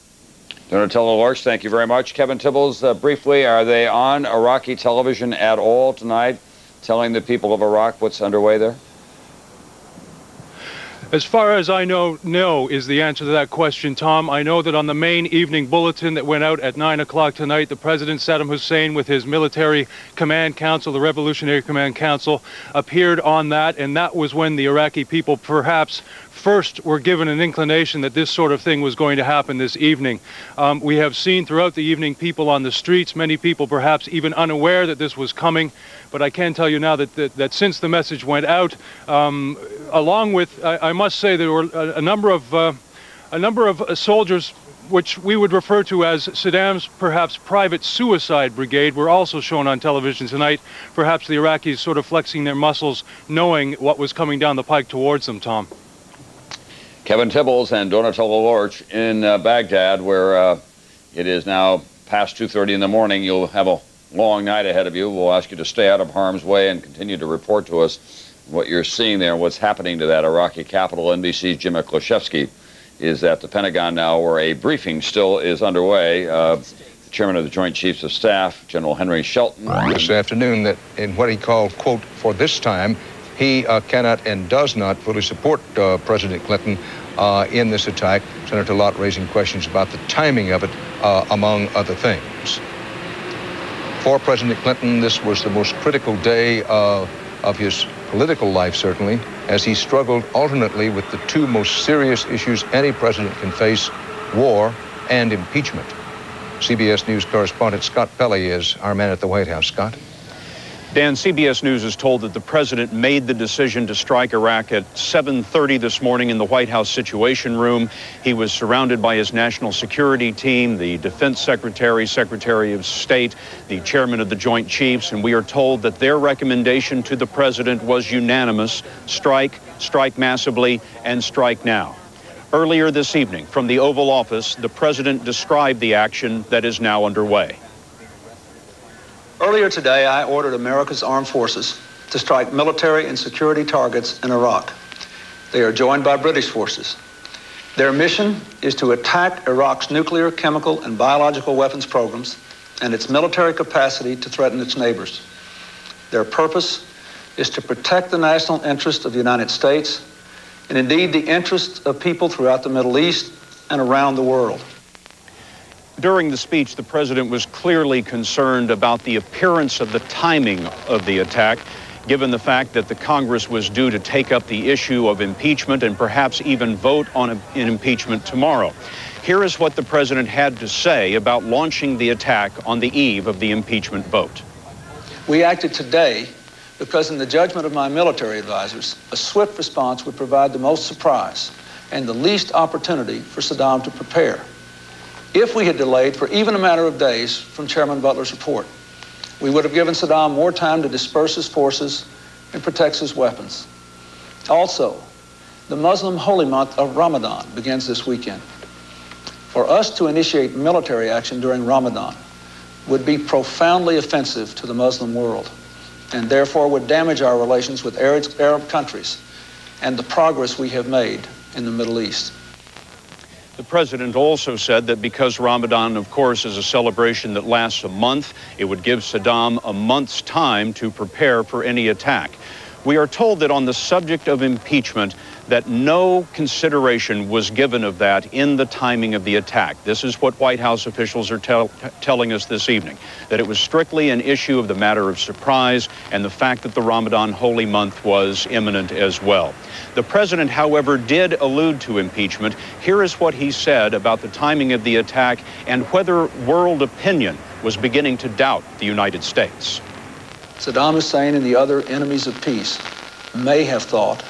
Donatello Lorch, thank you very much. Kevin Tibbles, briefly, are they on Iraqi television at all tonight, telling the people of Iraq what's underway there? As far as I know, no is the answer to that question, Tom. I know that on the main evening bulletin that went out at 9 o'clock tonight, the President Saddam Hussein with his military command council, the Revolutionary Command Council, appeared on that, and that was when the Iraqi people perhaps first were given an inclination that this sort of thing was going to happen this evening. We have seen throughout the evening people on the streets, many people perhaps even unaware that this was coming, but I can tell you now that since the message went out, along with, I must say, there were a number of soldiers which we would refer to as Saddam's perhaps private suicide brigade were also shown on television tonight, perhaps the Iraqis sort of flexing their muscles, knowing what was coming down the pike towards them, Tom. Kevin Tibbles and Donatello Lorch in Baghdad, where it is now past 2:30 in the morning. You'll have a long night ahead of you. We'll ask you to stay out of harm's way and continue to report to us what you're seeing there, what's happening to that Iraqi capital. NBC's Jim Kloshevsky is at the Pentagon now, where a briefing still is underway. The Chairman of the Joint Chiefs of Staff, General Henry Shelton. This afternoon, that in what he called, quote, for this time, he cannot and does not fully support President Clinton in this attack. Senator Lott raising questions about the timing of it, among other things. For President Clinton, this was the most critical day of his political life, certainly, as he struggled alternately with the 2 most serious issues any president can face, war and impeachment. CBS News correspondent Scott Pelley is our man at the White House. Scott? Dan, CBS News is told that the president made the decision to strike Iraq at 7:30 this morning in the White House Situation Room. He was surrounded by his national security team, the Defense Secretary, Secretary of State, the Chairman of the Joint Chiefs, and we are told that their recommendation to the president was unanimous: strike, strike massively, and strike now. Earlier this evening, from the Oval Office, the president described the action that is now underway. Earlier today, I ordered America's armed forces to strike military and security targets in Iraq. They are joined by British forces. Their mission is to attack Iraq's nuclear, chemical, and biological weapons programs and its military capacity to threaten its neighbors. Their purpose is to protect the national interest of the United States and indeed the interests of people throughout the Middle East and around the world. During the speech, the president was clearly concerned about the appearance of the timing of the attack, given the fact that the Congress was due to take up the issue of impeachment and perhaps even vote on an impeachment tomorrow. Here is what the president had to say about launching the attack on the eve of the impeachment vote. We acted today because, in the judgment of my military advisors, a swift response would provide the most surprise and the least opportunity for Saddam to prepare. If we had delayed for even a matter of days from Chairman Butler's report, we would have given Saddam more time to disperse his forces and protect his weapons. Also, the Muslim holy month of Ramadan begins this weekend. For us to initiate military action during Ramadan would be profoundly offensive to the Muslim world, and therefore would damage our relations with Arab countries and the progress we have made in the Middle East. The president also said that because Ramadan, of course, is a celebration that lasts a month, it would give Saddam a month's time to prepare for any attack. We are told that on the subject of impeachment, that no consideration was given of that in the timing of the attack. This is what White House officials are telling us this evening, that it was strictly an issue of the matter of surprise and the fact that the Ramadan holy month was imminent as well. The president, however, did allude to impeachment. Here is what he said about the timing of the attack and whether world opinion was beginning to doubt the United States. Saddam Hussein and the other enemies of peace may have thought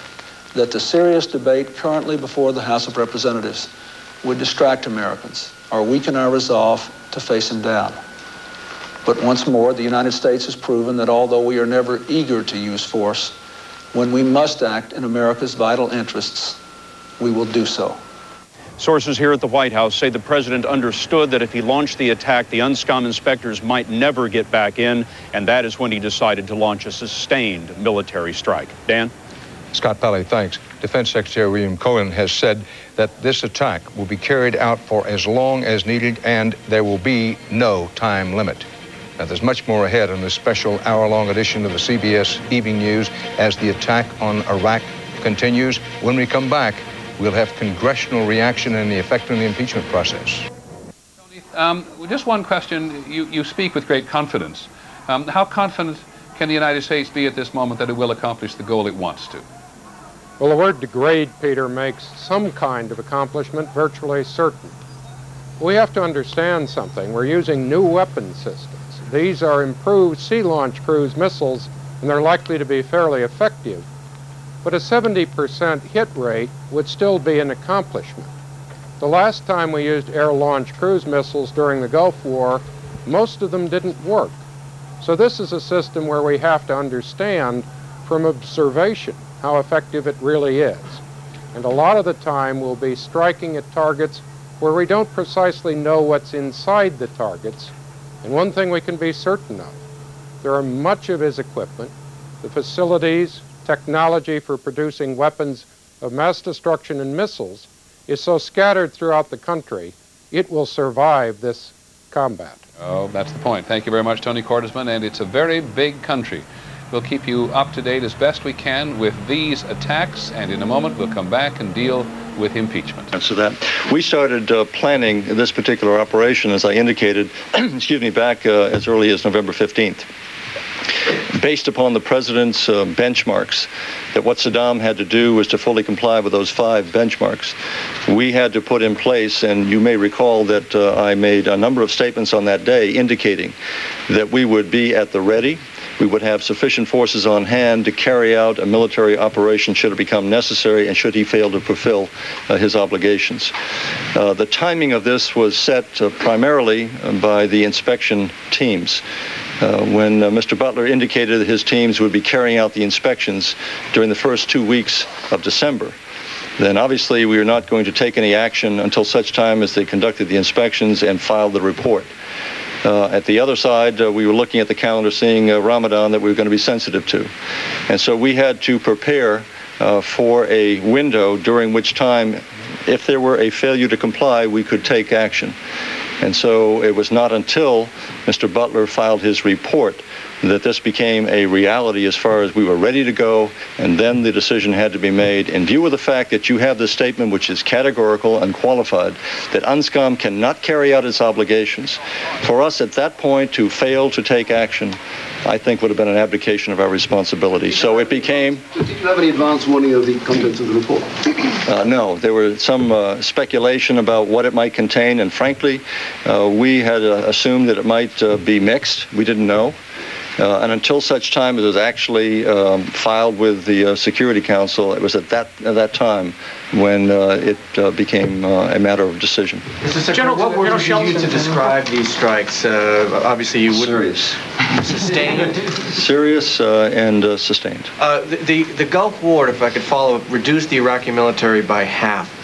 that the serious debate currently before the House of Representatives would distract Americans or weaken our resolve to face him down. But once more, the United States has proven that although we are never eager to use force, when we must act in America's vital interests, we will do so. Sources here at the White House say the president understood that if he launched the attack, the UNSCOM inspectors might never get back in, and that is when he decided to launch a sustained military strike. Dan? Scott Pelley, thanks. Defense Secretary William Cohen has said that this attack will be carried out for as long as needed, and there will be no time limit. Now, there's much more ahead in this special hour-long edition of the CBS Evening News as the attack on Iraq continues. When we come back, we'll have congressional reaction and the effect on the impeachment process. Tony, just one question. You speak with great confidence. How confident can the United States be at this moment that it will accomplish the goal it wants to? Well, the word degrade, Peter, makes some kind of accomplishment virtually certain. We have to understand something. We're using new weapon systems. These are improved sea-launched cruise missiles, and they're likely to be fairly effective. But a 70% hit rate would still be an accomplishment. The last time we used air-launched cruise missiles during the Gulf War, most of them didn't work. So this is a system where we have to understand from observation how effective it really is. And a lot of the time we'll be striking at targets where we don't precisely know what's inside the targets. And one thing we can be certain of, there are much of his equipment, the facilities, technology for producing weapons of mass destruction and missiles is so scattered throughout the country, it will survive this combat. Oh, that's the point. Thank you very much, Tony Cordesman, and it's a very big country. We'll keep you up to date as best we can with these attacks, and in a moment we'll come back and deal with impeachment. So that we started planning this particular operation, as I indicated, excuse me, back as early as November 15th. Based upon the president's benchmarks, that what Saddam had to do was to fully comply with those 5 benchmarks. We had to put in place, and you may recall that I made a number of statements on that day indicating that we would be at the ready. We would have sufficient forces on hand to carry out a military operation should it become necessary and should he fail to fulfill his obligations. The timing of this was set primarily by the inspection teams. When Mr. Butler indicated that his teams would be carrying out the inspections during the first 2 weeks of December, then obviously we are not going to take any action until such time as they conducted the inspections and filed the report. At the other side, we were looking at the calendar, seeing Ramadan that we were going to be sensitive to. And so we had to prepare for a window during which time, if there were a failure to comply, we could take action. And so it was not until Mr. Butler filed his report that this became a reality as far as we were ready to go, and then the decision had to be made in view of the fact that you have this statement which is categorical and qualified that UNSCOM cannot carry out its obligations. For us at that point to fail to take action, I think would have been an abdication of our responsibility. So it became... Did you have any advance warning of the contents of the report? No, there was some speculation about what it might contain, and frankly, we had assumed that it might be mixed. We didn't know. And until such time as it was actually filed with the Security Council, it was at that time when it became a matter of decision. Mr. Secretary, what words would you use to describe these strikes? Obviously, you would... Serious. Sustained? Serious and sustained. The Gulf War, if I could follow, reduced the Iraqi military by half.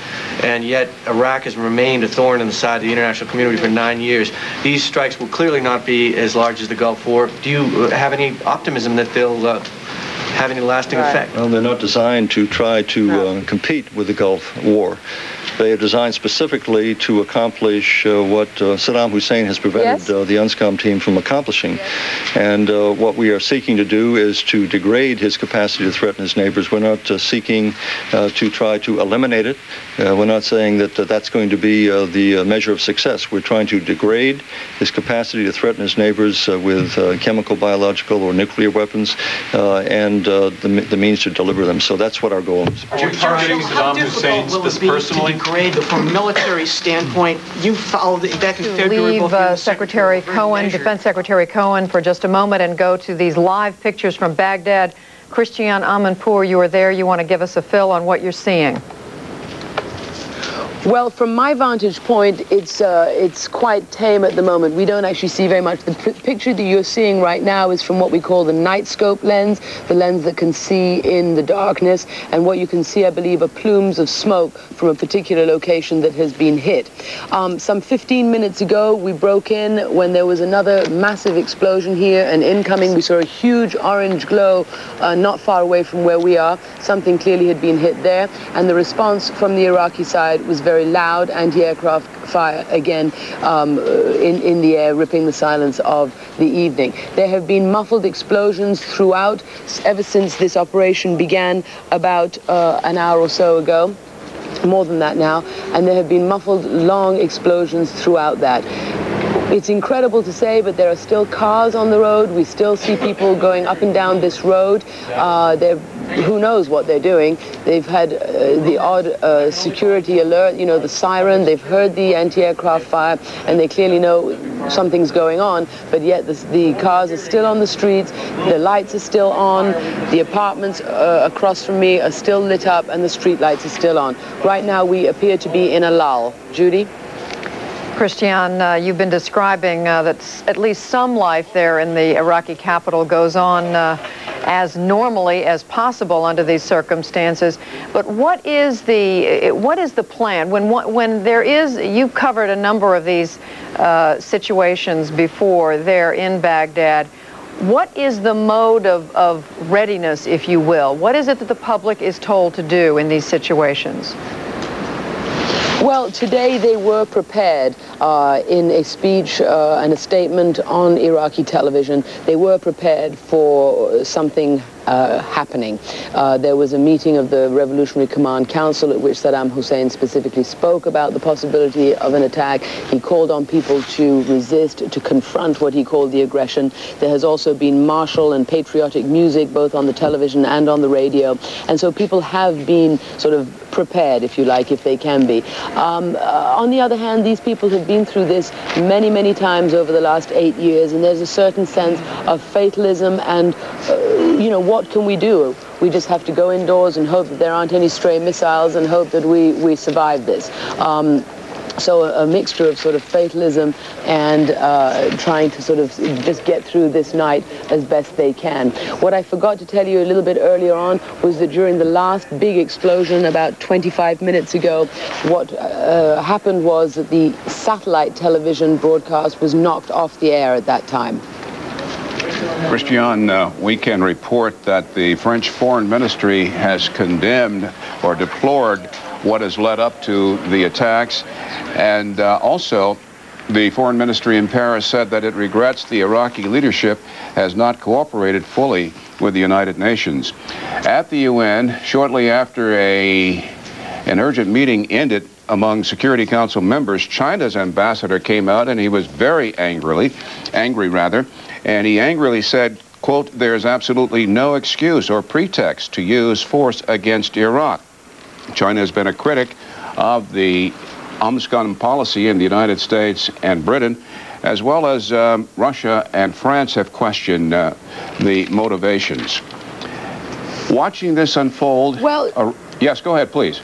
And yet Iraq has remained a thorn in the side of the international community for 9 years. These strikes will clearly not be as large as the Gulf War. Do you have any optimism that they'll have any lasting effect? Well, they're not designed to try to compete with the Gulf War. They are designed specifically to accomplish what Saddam Hussein has prevented the UNSCOM team from accomplishing. And what we are seeking to do is to degrade his capacity to threaten his neighbors. We're not seeking to try to eliminate it. We're not saying that that's going to be the measure of success. We're trying to degrade his capacity to threaten his neighbors with chemical, biological, or nuclear weapons and the means to deliver them. So that's what our goal is. Are you targeting Saddam Hussein personally? From a military standpoint, you followed back in February. Leave Secretary Cohen, Defense Secretary Cohen, for just a moment and go to these live pictures from Baghdad. Christian Amanpour, you are there. You want to give us a fill on what you're seeing? Well, from my vantage point, it's quite tame at the moment. We don't actually see very much. The picture that you're seeing right now is from what we call the night scope lens, the lens that can see in the darkness. And what you can see, I believe, are plumes of smoke from a particular location that has been hit. Some 15 minutes ago, we broke in when there was another massive explosion here, and incoming, we saw a huge orange glow not far away from where we are. Something clearly had been hit there, and the response from the Iraqi side was very loud anti-aircraft fire again in the air, ripping the silence of the evening. There have been muffled explosions throughout ever since this operation began about an hour or so ago, more than that now, and there have been muffled long explosions throughout that. It's incredible to say, but there are still cars on the road. We still see people going up and down this road. Who knows what they're doing. They've had the odd security alert, you know, the siren. They've heard the anti-aircraft fire, and they clearly know something's going on, but yet the cars are still on the streets, the lights are still on, the apartments across from me are still lit up, and the street lights are still on. Right now, we appear to be in a lull. Judy? Christian, you've been describing that at least some life there in the Iraqi capital goes on as normally as possible under these circumstances. But what is the plan when there is? You've covered a number of these situations before there in Baghdad. What is the mode of readiness, if you will? What is it that the public is told to do in these situations? Well, today they were prepared in a speech and a statement on Iraqi television. They were prepared for something happening. There was a meeting of the Revolutionary Command Council at which Saddam Hussein specifically spoke about the possibility of an attack. He called on people to resist, to confront what he called the aggression. There has also been martial and patriotic music both on the television and on the radio. And so people have been sort of prepared, if you like, if they can be. On the other hand, these people have been through this many, many times over the last 8 years, and there's a certain sense of fatalism and, you know, what can we do? We just have to go indoors and hope that there aren't any stray missiles and hope that we survive this. So a mixture of sort of fatalism and trying to sort of just get through this night as best they can. What I forgot to tell you a little bit earlier on was that during the last big explosion about 25 minutes ago, what happened was that the satellite television broadcast was knocked off the air at that time. Christian, we can report that the French Foreign Ministry has condemned or deplored what has led up to the attacks, and also the Foreign Ministry in Paris said that it regrets the Iraqi leadership has not cooperated fully with the United Nations. At the UN, shortly after an urgent meeting ended among Security Council members, China's ambassador came out and he was very angry, and he angrily said, quote, "There's absolutely no excuse or pretext to use force against Iraq." China has been a critic of the Umscon policy in the United States and Britain, as well as Russia and France have questioned the motivations. Watching this unfold... Well... yes, go ahead, please.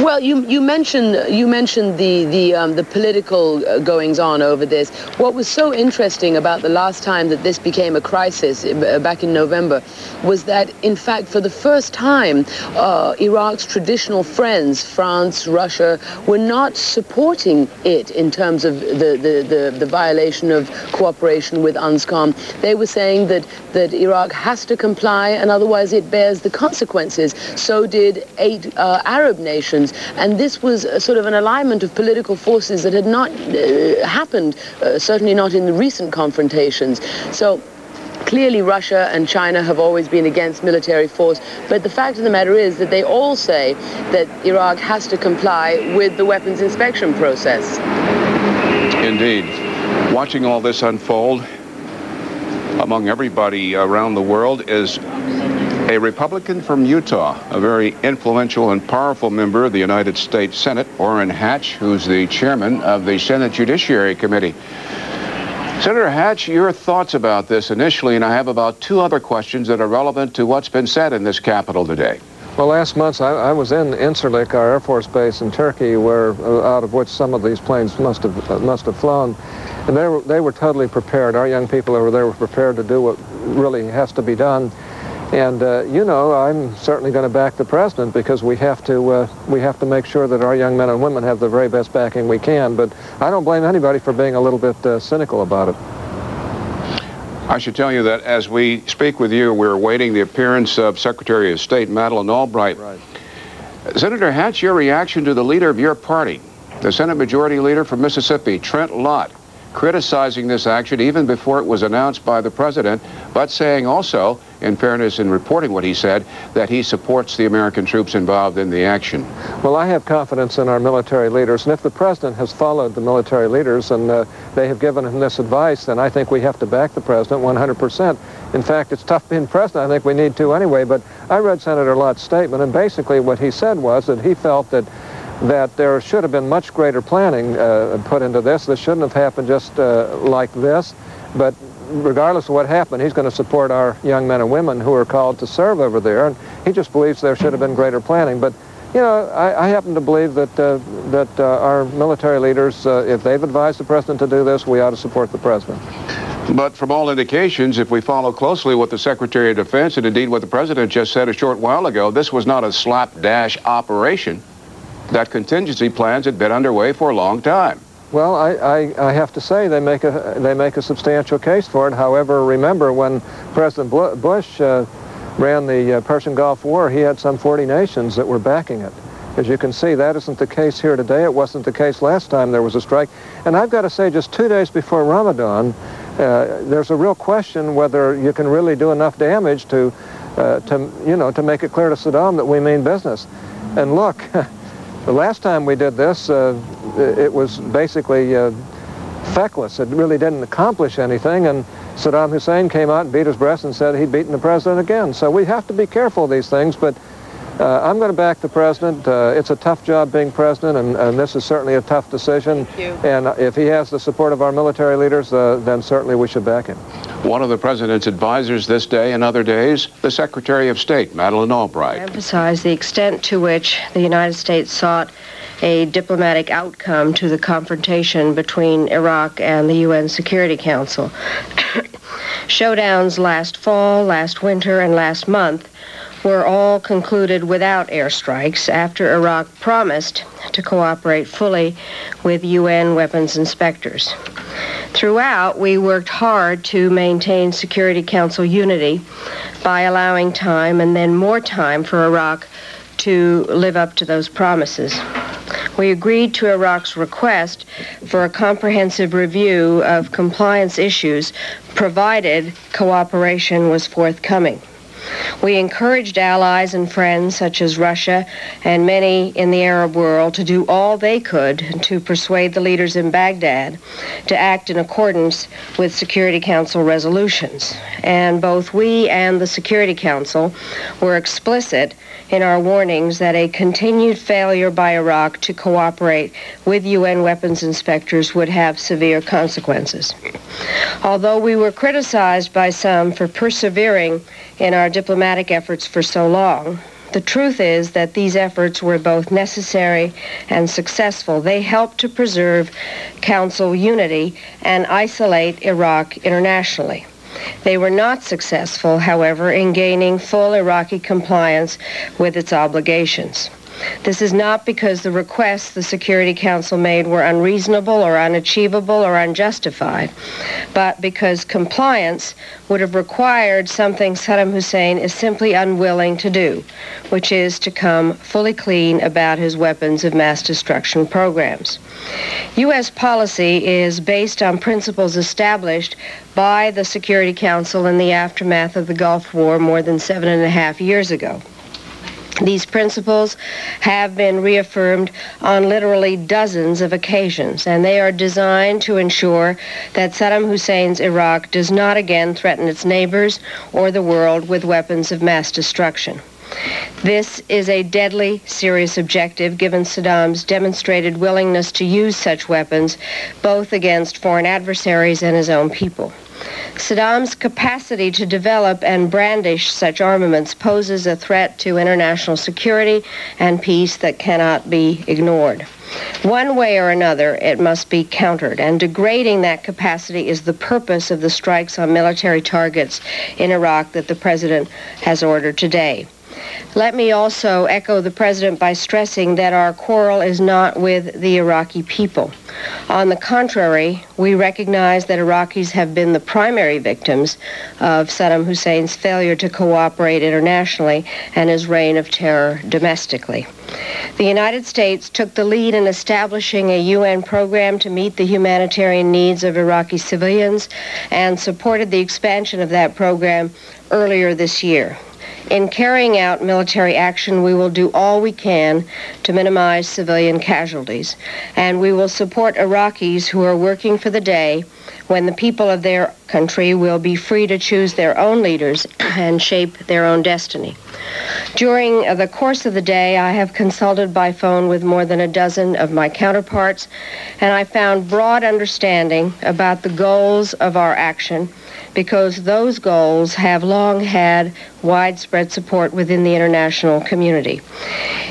Well, you mentioned the political goings on over this. What was so interesting about the last time that this became a crisis back in November was that, in fact, for the first time, Iraq's traditional friends, France, Russia, were not supporting it in terms of the violation of cooperation with UNSCOM. They were saying that Iraq has to comply, and otherwise it bears the consequences. So did 8 Arab nations. And this was sort of an alignment of political forces that had not happened, certainly not in the recent confrontations. So clearly Russia and China have always been against military force, but the fact of the matter is that they all say that Iraq has to comply with the weapons inspection process. Indeed. Watching all this unfold among everybody around the world is a Republican from Utah, a very influential and powerful member of the United States Senate, Orrin Hatch, who's the chairman of the Senate Judiciary Committee. Senator Hatch, your thoughts about this initially, and I have about 2 other questions that are relevant to what's been said in this Capitol today. Well, last month I was in Incirlik, our Air Force base in Turkey, where out of which some of these planes must have flown, and they were totally prepared. Our young people over there were prepared to do what really has to be done. And you know, I'm certainly going to back the president, because we have to make sure that our young men and women have the very best backing we can. But I don't blame anybody for being a little bit cynical about it. I should tell you that as we speak with you, we're awaiting the appearance of Secretary of State Madeleine Albright. Right. Senator Hatch, your reaction to the leader of your party, the Senate Majority Leader from Mississippi, Trent Lott, criticizing this action even before it was announced by the president, but saying also, in fairness in reporting what he said, that he supports the American troops involved in the action. Well, I have confidence in our military leaders, and if the president has followed the military leaders and they have given him this advice, then I think we have to back the president 100%. In fact, it's tough being president. I think we need to anyway, but I read Senator Lott's statement, and basically what he said was that he felt that there should have been much greater planning put into this. This shouldn't have happened just like this. But regardless of what happened, he's going to support our young men and women who are called to serve over there. And he just believes there should have been greater planning. But, you know, I happen to believe that our military leaders, if they've advised the president to do this, we ought to support the president. But from all indications, if we follow closely what the Secretary of Defense and indeed what the president just said a short while ago, this was not a slapdash operation. That contingency plans had been underway for a long time. Well, I have to say they make a substantial case for it. However, remember when President Bush ran the Persian Gulf War, he had some 40 nations that were backing it. As you can see, that isn't the case here today. It wasn't the case last time there was a strike. And I've got to say, just 2 days before Ramadan, there's a real question whether you can really do enough damage to make it clear to Saddam that we mean business. And look. The last time we did this, it was basically feckless. It really didn't accomplish anything, and Saddam Hussein came out and beat his breast and said he'd beaten the president again. So we have to be careful of these things, but I'm going to back the president. It's a tough job being president, and this is certainly a tough decision. Thank you. And if he has the support of our military leaders, then certainly we should back him. One of the president's advisors this day and other days, the Secretary of State, Madeleine Albright. Emphasize the extent to which the United States sought a diplomatic outcome to the confrontation between Iraq and the UN Security Council. Showdowns last fall, last winter, and last month were all concluded without airstrikes after Iraq promised to cooperate fully with UN weapons inspectors. Throughout, we worked hard to maintain Security Council unity by allowing time and then more time for Iraq to live up to those promises. We agreed to Iraq's request for a comprehensive review of compliance issues, provided cooperation was forthcoming. We encouraged allies and friends such as Russia and many in the Arab world to do all they could to persuade the leaders in Baghdad to act in accordance with Security Council resolutions. And both we and the Security Council were explicit in our warnings that a continued failure by Iraq to cooperate with UN weapons inspectors would have severe consequences. Although we were criticized by some for persevering in our diplomatic efforts for so long, the truth is that these efforts were both necessary and successful. They helped to preserve Council unity and isolate Iraq internationally. They were not successful, however, in gaining full Iraqi compliance with its obligations. This is not because the requests the Security Council made were unreasonable or unachievable or unjustified, but because compliance would have required something Saddam Hussein is simply unwilling to do, which is to come fully clean about his weapons of mass destruction programs. U.S. policy is based on principles established by the Security Council in the aftermath of the Gulf War more than 7.5 years ago. These principles have been reaffirmed on literally dozens of occasions, and they are designed to ensure that Saddam Hussein's Iraq does not again threaten its neighbors or the world with weapons of mass destruction. This is a deadly, serious objective given Saddam's demonstrated willingness to use such weapons both against foreign adversaries and his own people. Saddam's capacity to develop and brandish such armaments poses a threat to international security and peace that cannot be ignored. One way or another, it must be countered, and degrading that capacity is the purpose of the strikes on military targets in Iraq that the President has ordered today. Let me also echo the President by stressing that our quarrel is not with the Iraqi people. On the contrary, we recognize that Iraqis have been the primary victims of Saddam Hussein's failure to cooperate internationally and his reign of terror domestically. The United States took the lead in establishing a UN program to meet the humanitarian needs of Iraqi civilians and supported the expansion of that program earlier this year. In carrying out military action, we will do all we can to minimize civilian casualties, and we will support Iraqis who are working for the day when the people of their country will be free to choose their own leaders and shape their own destiny. During the course of the day, I have consulted by phone with more than a dozen of my counterparts, and I found broad understanding about the goals of our action, because those goals have long had widespread support within the international community.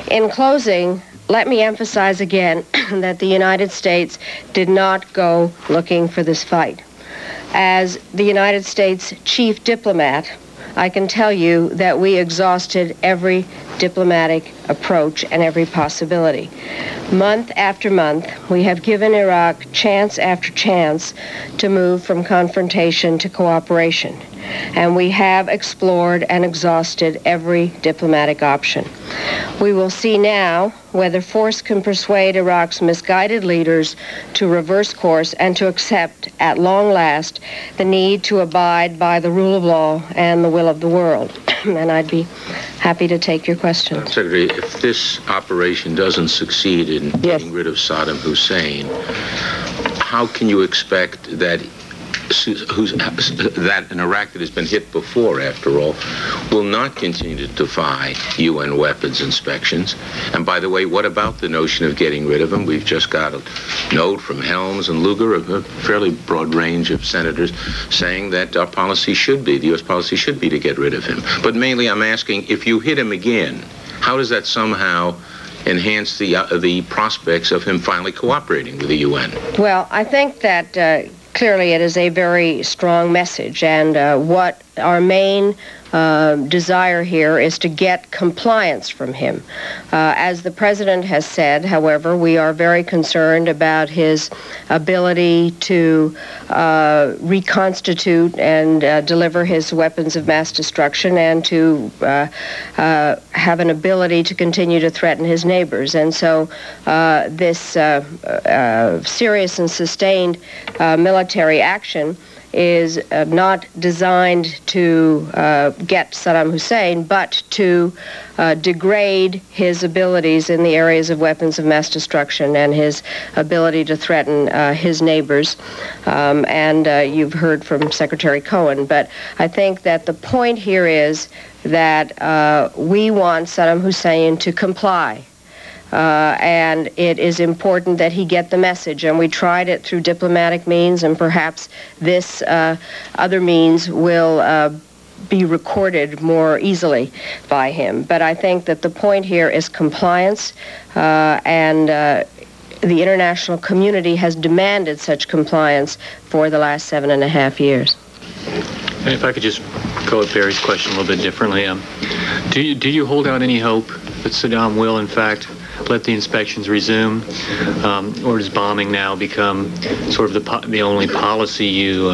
In closing, let me emphasize again that the United States did not go looking for this fight. As the United States chief diplomat, I can tell you that we exhausted every diplomatic approach and every possibility. Month after month, we have given Iraq chance after chance to move from confrontation to cooperation, and we have explored and exhausted every diplomatic option. We will see now whether force can persuade Iraq's misguided leaders to reverse course and to accept, at long last, the need to abide by the rule of law and the will of the world. And I'd be happy to take your questions. Secretary, if this operation doesn't succeed in getting rid of Saddam Hussein, how can you expect that an Iraq that has been hit before, after all, will not continue to defy UN weapons inspections? And by the way, what about the notion of getting rid of him? We've just got a note from Helms and Lugar, a fairly broad range of senators, saying that our policy should be, the U.S. policy should be to get rid of him. But mainly I'm asking, if you hit him again, how does that somehow enhance the prospects of him finally cooperating with the UN? Well, I think that clearly it is a very strong message, and what our main desire here is to get compliance from him. As the President has said, however, we are very concerned about his ability to reconstitute and deliver his weapons of mass destruction, and to have an ability to continue to threaten his neighbors. And so this serious and sustained military action is not designed to get Saddam Hussein, but to degrade his abilities in the areas of weapons of mass destruction and his ability to threaten his neighbors. And you've heard from Secretary Cohen. But I think that the point here is that we want Saddam Hussein to comply. And it is important that he get the message, and we tried it through diplomatic means, and perhaps this other means will be recorded more easily by him. But I think that the point here is compliance, and the international community has demanded such compliance for the last 7.5 years. And if I could just go at Barry's question a little bit differently, do you hold out any hope that Saddam will, in fact, let the inspections resume, or does bombing now become sort of the only policy you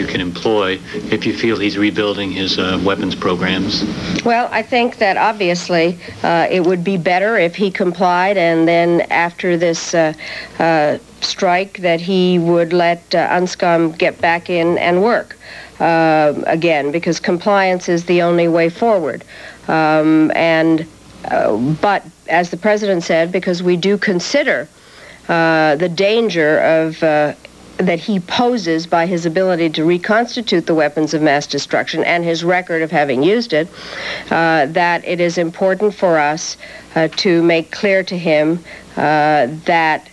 can employ if you feel he's rebuilding his weapons programs? Well, I think that obviously it would be better if he complied, and then after this strike that he would let UNSCOM get back in and work again, because compliance is the only way forward. But as the President said, because we do consider the danger of that he poses by his ability to reconstitute the weapons of mass destruction and his record of having used it, that it is important for us to make clear to him that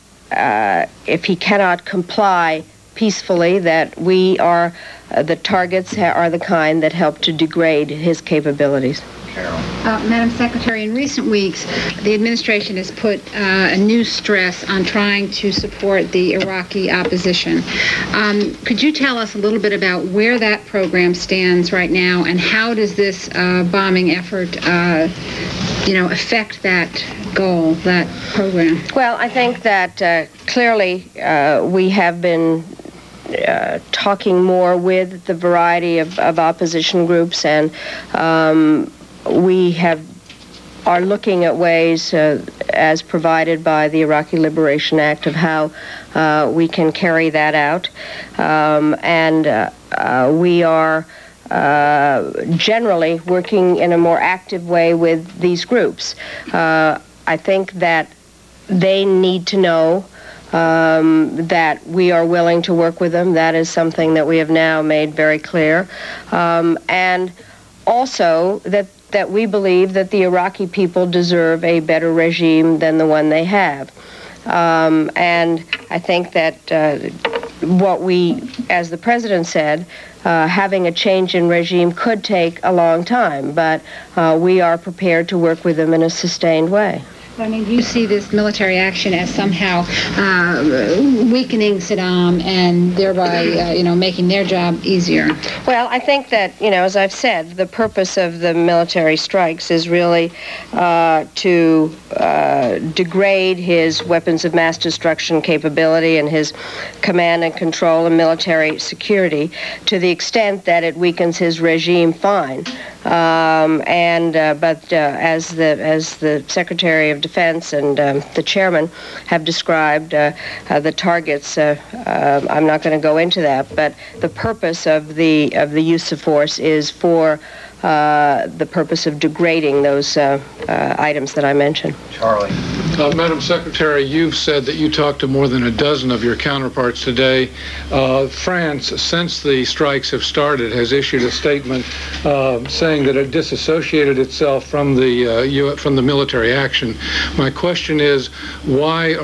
if he cannot comply peacefully, that we are, the targets are the kind that help to degrade his capabilities. Madam Secretary, in recent weeks, the administration has put a new stress on trying to support the Iraqi opposition. Could you tell us a little bit about where that program stands right now, and how does this bombing effort, affect that goal, that program? Well, I think that clearly we have been talking more with the variety of opposition groups, and we are looking at ways, as provided by the Iraqi Liberation Act, of how we can carry that out. We are generally working in a more active way with these groups. I think that they need to know that we are willing to work with them. That is something that we have now made very clear. And also that we believe that the Iraqi people deserve a better regime than the one they have. And I think that what we, as the President said, having a change in regime could take a long time, but we are prepared to work with them in a sustained way. I mean, do you see this military action as somehow weakening Saddam and thereby, making their job easier? Well, I think that, as I've said, the purpose of the military strikes is really to degrade his weapons of mass destruction capability and his command and control and military security. To the extent that it weakens his regime, fine. But as the Secretary of Defense and the Chairman have described the targets, I'm not going to go into that, but the purpose of the use of force is for the purpose of degrading those items that I mentioned. Charlie. Madam Secretary, you've said that you talked to more than a dozen of your counterparts today. France, since the strikes have started, has issued a statement saying that it disassociated itself from the military action. My question is, why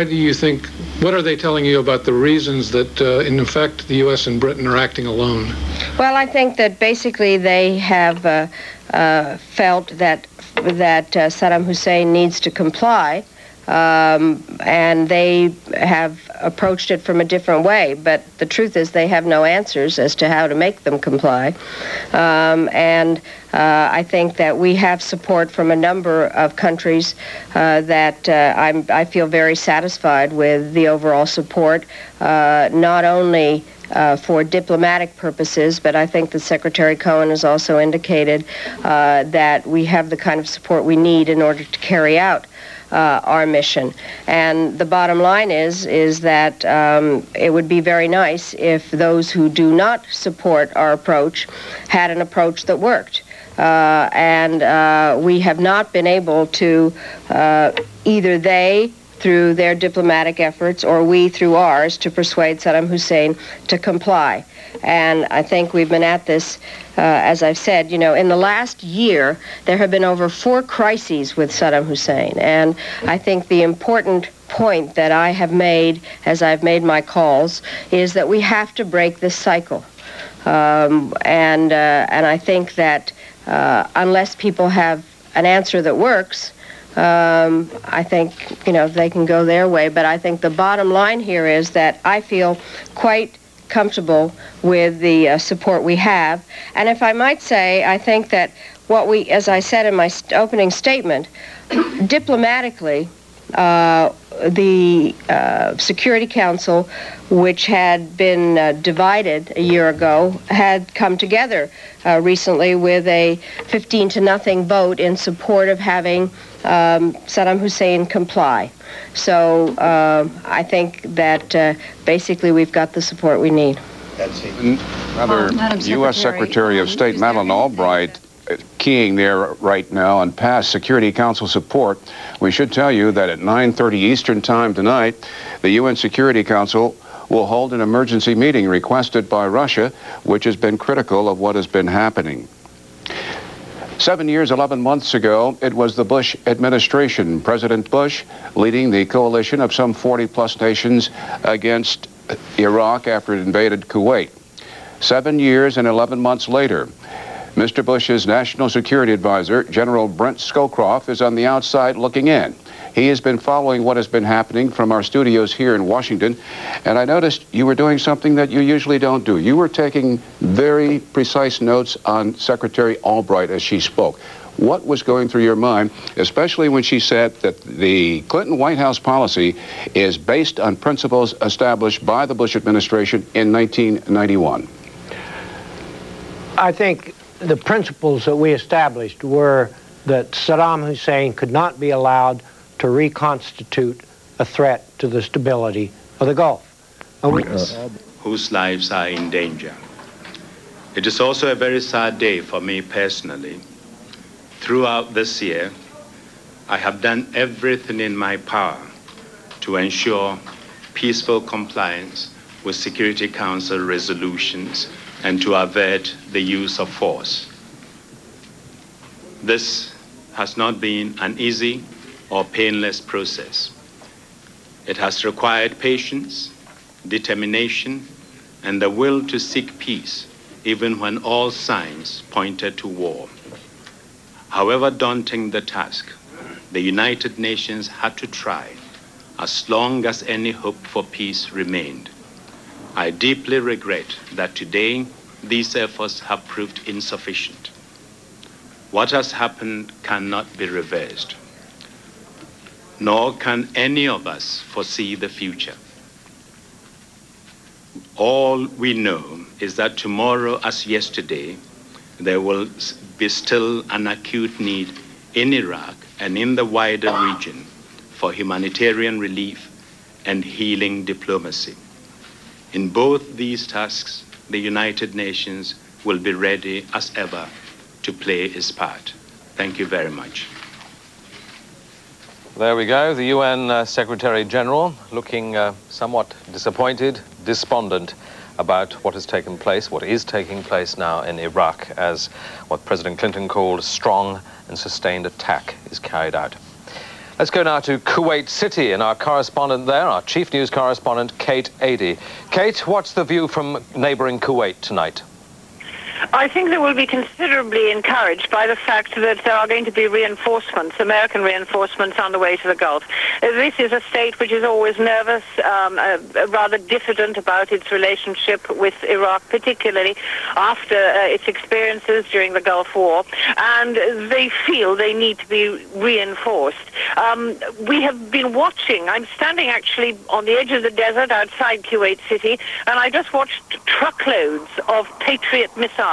do you think? What are they telling you about the reasons that, in effect, the U.S. and Britain are acting alone? Well, I think that basically they have felt that Saddam Hussein needs to comply, and they have approached it from a different way. But the truth is they have no answers as to how to make them comply. I think that we have support from a number of countries that I feel very satisfied with the overall support, not only for diplomatic purposes, but I think that Secretary Cohen has also indicated that we have the kind of support we need in order to carry out our mission. And the bottom line is that it would be very nice if those who do not support our approach had an approach that worked. We have not been able to, either they through their diplomatic efforts or we through ours, to persuade Saddam Hussein to comply. And I think we've been at this, as I've said, in the last year, there have been over 4 crises with Saddam Hussein. And I think the important point that I have made, as I've made my calls, is that we have to break this cycle. And I think that unless people have an answer that works, I think, they can go their way. But I think the bottom line here is that I feel quite comfortable with the support we have. And if I might say, I think that what we, as I said in my opening statement, diplomatically, the Security Council, which had been divided a year ago, had come together recently with a 15-0 vote in support of having Saddam Hussein comply. So I think that basically we've got the support we need. Another U.S. Secretary of State Madeleine Albright keying there right now on past Security Council support. We should tell you that at 9:30 Eastern Time tonight, the UN Security Council will hold an emergency meeting requested by Russia, which has been critical of what has been happening. 7 years, 11 months ago, it was the Bush administration, President Bush, leading the coalition of some 40-plus nations against Iraq after it invaded Kuwait. 7 years and 11 months later, Mr. Bush's National Security Advisor, General Brent Scowcroft, is on the outside looking in. He has been following what has been happening from our studios here in Washington, and I noticed you were doing something that you usually don't do. You were taking very precise notes on Secretary Albright as she spoke. What was going through your mind, especially when she said that the Clinton White House policy is based on principles established by the Bush administration in 1991? I think the principles that we established were that Saddam Hussein could not be allowed to reconstitute a threat to the stability of the Gulf. Whose lives are in danger. It is also a very sad day for me personally. Throughout this year, I have done everything in my power to ensure peaceful compliance with Security Council resolutions and to avert the use of force. This has not been an easy or painless process. It has required patience, determination, and the will to seek peace, even when all signs pointed to war. However daunting the task, the United Nations had to try as long as any hope for peace remained. I deeply regret that today these efforts have proved insufficient. What has happened cannot be reversed, nor can any of us foresee the future. All we know is that tomorrow, as yesterday, there will be still an acute need in Iraq and in the wider region for humanitarian relief and healing diplomacy. In both these tasks, the United Nations will be ready as ever to play its part. Thank you very much. There we go, the UN Secretary General looking somewhat disappointed, despondent about what has taken place, what is taking place now in Iraq as what President Clinton called a strong and sustained attack is carried out. Let's go now to Kuwait City and our correspondent there, our chief news correspondent, Kate Adie. Kate, what's the view from neighboring Kuwait tonight? I think they will be considerably encouraged by the fact that there are going to be reinforcements, American reinforcements, on the way to the Gulf. This is a state which is always nervous, rather diffident about its relationship with Iraq, particularly after its experiences during the Gulf War, and they feel they need to be reinforced. We have been watching, I'm standing actually on the edge of the desert outside Kuwait City, and I just watched truckloads of Patriot missiles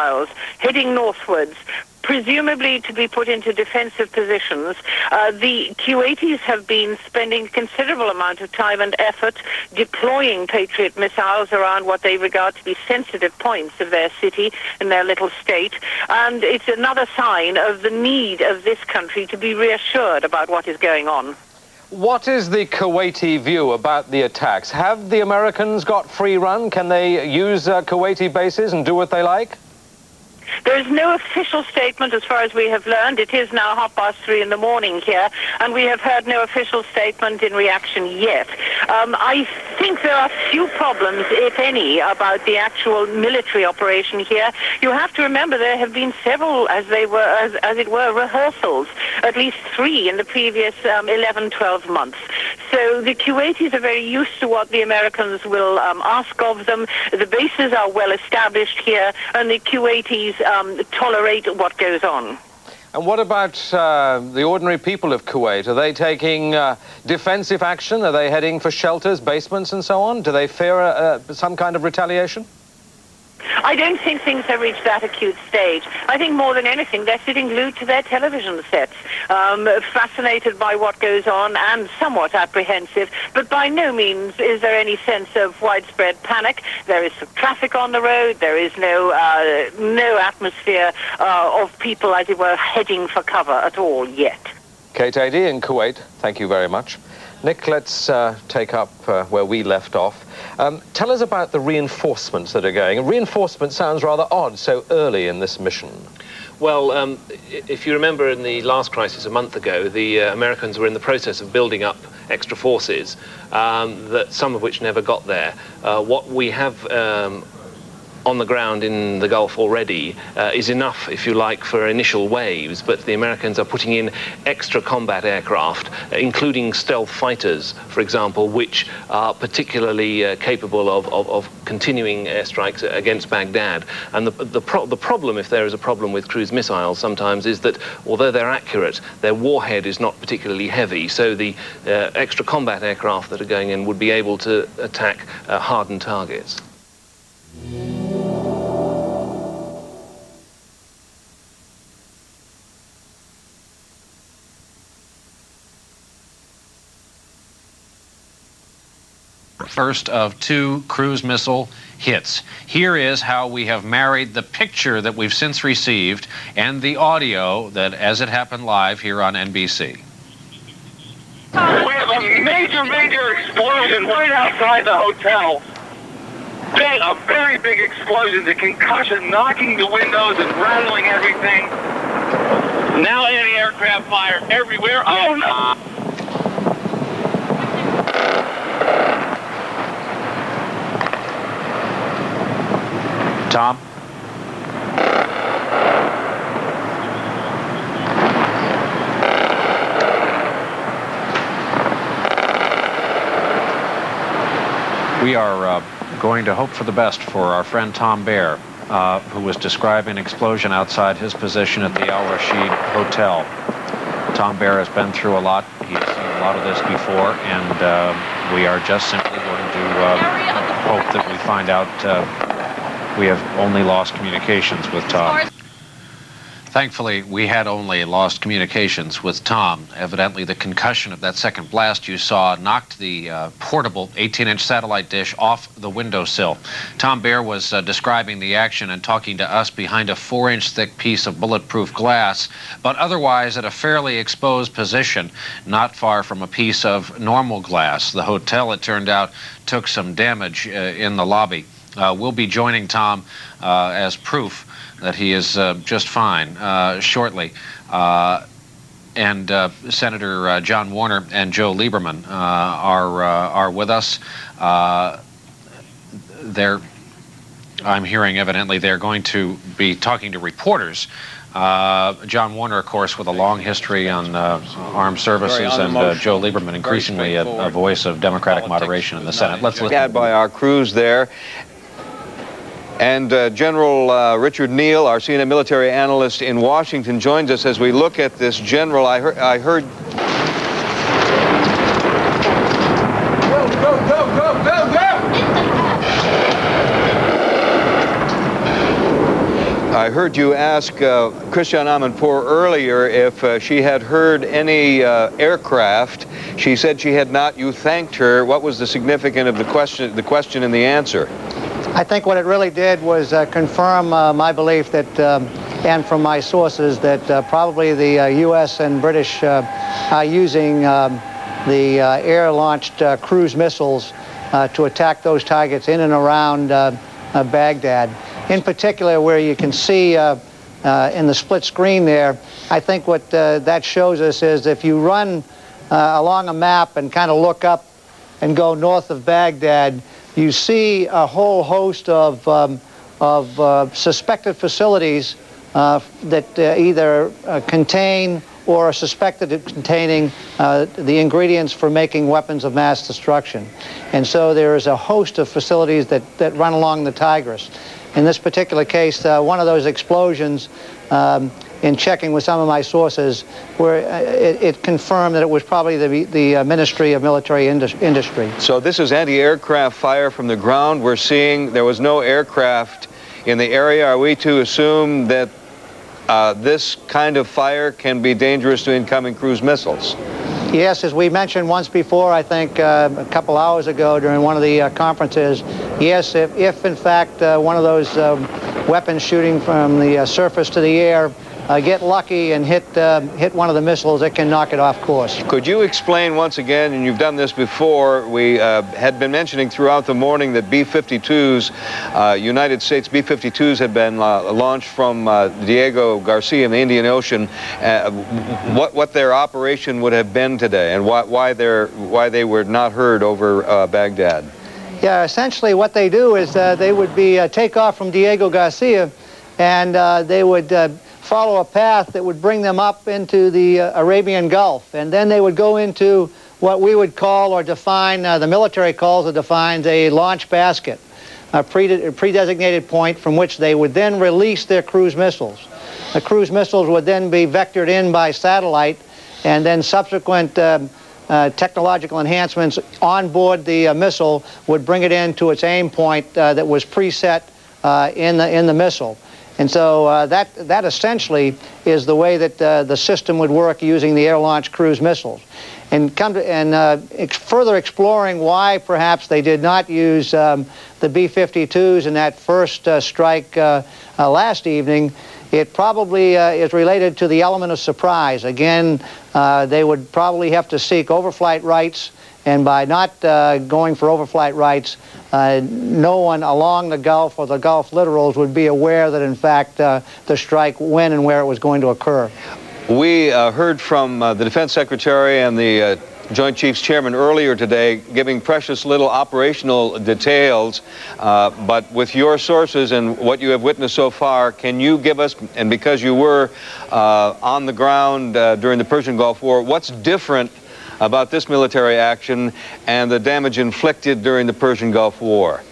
heading northwards, presumably to be put into defensive positions. The Kuwaitis have been spending a considerable amount of time and effort deploying Patriot missiles around what they regard to be sensitive points of their city and their little state. And it's another sign of the need of this country to be reassured about what is going on. What is the Kuwaiti view about the attacks? Have the Americans got free run? Can they use Kuwaiti bases and do what they like? There is no official statement as far as we have learned. It is now 3:30 in the morning here, and we have heard no official statement in reaction yet. I think there are few problems, if any, about the actual military operation here. You have to remember there have been several, as it were, rehearsals, at least 3 in the previous 11, 12 months. So the Kuwaitis are very used to what the Americans will ask of them. The bases are well established here, and the Kuwaitis tolerate what goes on. And what about the ordinary people of Kuwait? Are they taking defensive action? Are they heading for shelters, basements, and so on? Do they fear some kind of retaliation? I don't think things have reached that acute stage. I think more than anything, they're sitting glued to their television sets, fascinated by what goes on and somewhat apprehensive, but by no means is there any sense of widespread panic. There is some traffic on the road. There is no atmosphere of people, as it were, heading for cover at all yet. Kate Adie in Kuwait, thank you very much. Nick, let's take up where we left off. Tell us about the reinforcements that are going. Reinforcement sounds rather odd so early in this mission. Well, if you remember in the last crisis a month ago, the Americans were in the process of building up extra forces, some of which never got there. What we have on the ground in the Gulf already is enough, if you like, for initial waves, but the Americans are putting in extra combat aircraft, including stealth fighters, for example, which are particularly capable of continuing airstrikes against Baghdad. And the problem, if there is a problem with cruise missiles sometimes, is that although they're accurate, their warhead is not particularly heavy, so the extra combat aircraft that are going in would be able to attack hardened targets. First of 2 cruise missile hits. Here is how we have married the picture that we've since received and the audio that as it happened live here on NBC. We have a major explosion right outside the hotel. A very big explosion, the concussion knocking the windows and rattling everything. Now anti-aircraft fire everywhere. Oh no! Tom? We are going to hope for the best for our friend Tom Baer, who was describing an explosion outside his position at the Al Rashid Hotel. Tom Baer has been through a lot. He's seen a lot of this before, and we are just simply going to hope that we find out we have only lost communications with Tom. Thankfully, we had only lost communications with Tom. Evidently, the concussion of that second blast you saw knocked the portable 18-inch satellite dish off the windowsill. Tom Baer was describing the action and talking to us behind a 4-inch thick piece of bulletproof glass, but otherwise at a fairly exposed position, not far from a piece of normal glass. The hotel, it turned out, took some damage in the lobby. We'll be joining Tom as proof that he is just fine shortly. And Senator John Warner and Joe Lieberman are with us. I'm hearing evidently they're going to be talking to reporters. John Warner, of course, with a long history on armed services, and Joe Lieberman, increasingly a voice of Democratic moderation in the Senate. Let's listen. Had by our crews there. And General Richard Neal, our CNN military analyst in Washington, joins us as we look at this. General, I heard... I heard you ask Christiane Amanpour earlier if she had heard any aircraft. She said she had not. You thanked her. What was the significance of the question and the answer? I think what it really did was confirm my belief that, and from my sources, that probably the U.S. and British are using the air-launched cruise missiles to attack those targets in and around Baghdad. In particular, where you can see in the split screen there, I think what that shows us is if you run along a map and kind of look up and go north of Baghdad, you see a whole host of suspected facilities that either contain or are suspected of containing the ingredients for making weapons of mass destruction. And so there is a host of facilities that run along the Tigris. In this particular case, one of those explosions, in checking with some of my sources, where it confirmed that it was probably the Ministry of Military Industry. So this is anti-aircraft fire from the ground. We're seeing there was no aircraft in the area. Are we to assume that this kind of fire can be dangerous to incoming cruise missiles? Yes, as we mentioned once before, I think a couple hours ago during one of the conferences, yes, if in fact one of those weapons shooting from the surface to the air get lucky and hit one of the missiles, it can knock it off course. Could you explain once again, and you've done this before, we had been mentioning throughout the morning that B-52s, United States B-52s had been launched from Diego Garcia in the Indian Ocean. What their operation would have been today, and why they were not heard over Baghdad? Yeah, essentially what they do is they would take off from Diego Garcia, and they would follow a path that would bring them up into the Arabian Gulf, and then they would go into what we would call or define, the military calls or defines a launch basket, a pre-designated point from which they would then release their cruise missiles. The cruise missiles would then be vectored in by satellite, and then subsequent technological enhancements on board the missile would bring it into its aim point that was preset in the missile. And so that essentially is the way that the system would work using the air-launched cruise missiles. And further exploring why perhaps they did not use the B-52s in that first strike last evening, it probably is related to the element of surprise. Again, they would probably have to seek overflight rights, and by not going for overflight rights, no one along the Gulf or the Gulf littorals would be aware that, in fact, the strike, when and where it was going to occur. We heard from the Defense Secretary and the Joint Chiefs Chairman earlier today, giving precious little operational details, but with your sources and what you have witnessed so far, can you give us, and because you were on the ground during the Persian Gulf War, what's different about this military action and the damage inflicted during the Persian Gulf War?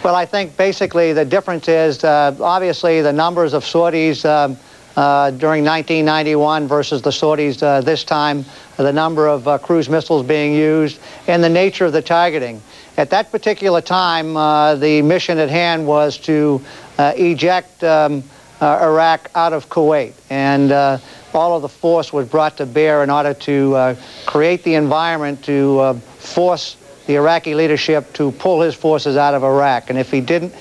Well, I think basically the difference is obviously the numbers of sorties during 1991 versus the sorties this time, the number of cruise missiles being used, and the nature of the targeting. At that particular time, the mission at hand was to eject Iraq out of Kuwait, and all of the force was brought to bear in order to create the environment to force the Iraqi leadership to pull his forces out of Iraq. And if he didn't,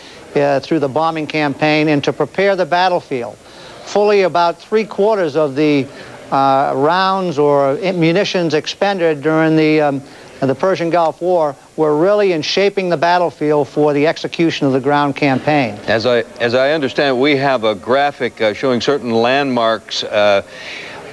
through the bombing campaign, and to prepare the battlefield. Fully about 3/4 of the rounds or munitions expended during the Persian Gulf War were really in shaping the battlefield for the execution of the ground campaign. As I understand, we have a graphic showing certain landmarks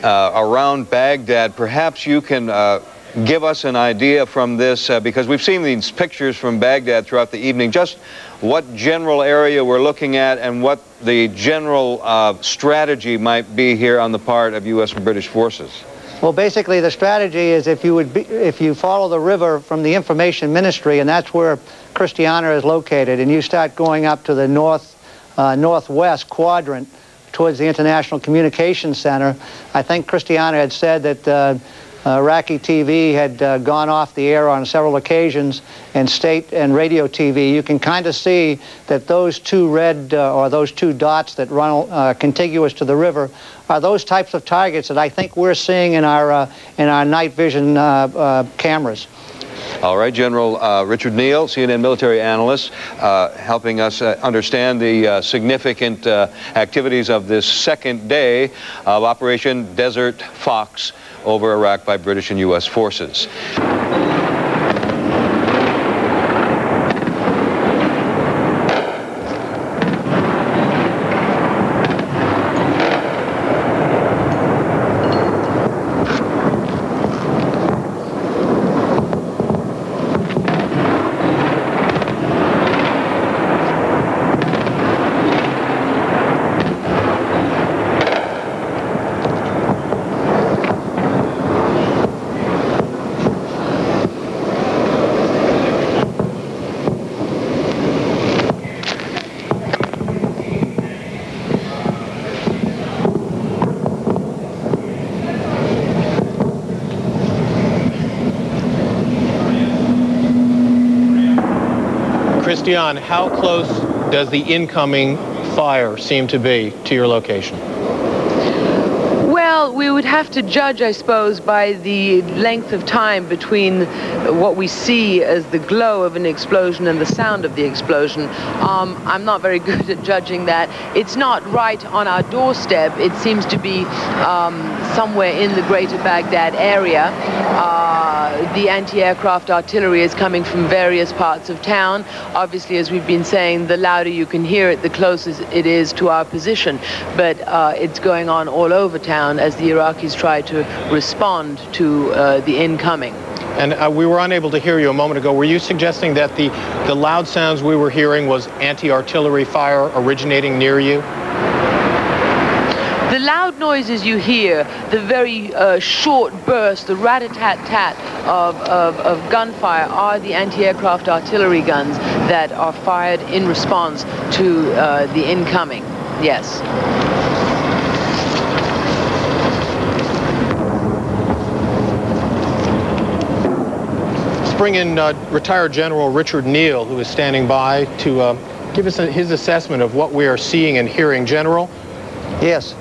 around Baghdad. Perhaps you can give us an idea from this, because we've seen these pictures from Baghdad throughout the evening, just what general area we're looking at and what the general strategy might be here on the part of U.S. and British forces. Well, basically the strategy is if you follow the river from the information ministry, and that's where Christiana is located, and you start going up to the northwest quadrant towards the International Communications Center. I think Christiana had said that Iraqi TV had gone off the air on several occasions, and state and radio TV. You can kind of see that those two red or those two dots that run contiguous to the river are those types of targets that I think we're seeing in our night vision cameras. All right, General Richard Neal, CNN military analyst, helping us understand the significant activities of this second day of Operation Desert Fox over Iraq by British and U.S. forces. Christian, how close does the incoming fire seem to be to your location? Well, we would have to judge, I suppose, by the length of time between what we see as the glow of an explosion and the sound of the explosion. I'm not very good at judging that. It's not right on our doorstep. It seems to be somewhere in the greater Baghdad area. The anti-aircraft artillery is coming from various parts of town. Obviously, as we've been saying, the louder you can hear it, the closer it is to our position. But it's going on all over town as the Iraqis try to respond to the incoming. And we were unable to hear you a moment ago. Were you suggesting that the loud sounds we were hearing was anti-artillery fire originating near you? The loud noises you hear, the very short burst, the rat-a-tat-tat of gunfire are the anti-aircraft artillery guns that are fired in response to the incoming. Yes. Let's bring in retired General Richard Neal, who is standing by to give us his assessment of what we are seeing and hearing. General? Yes.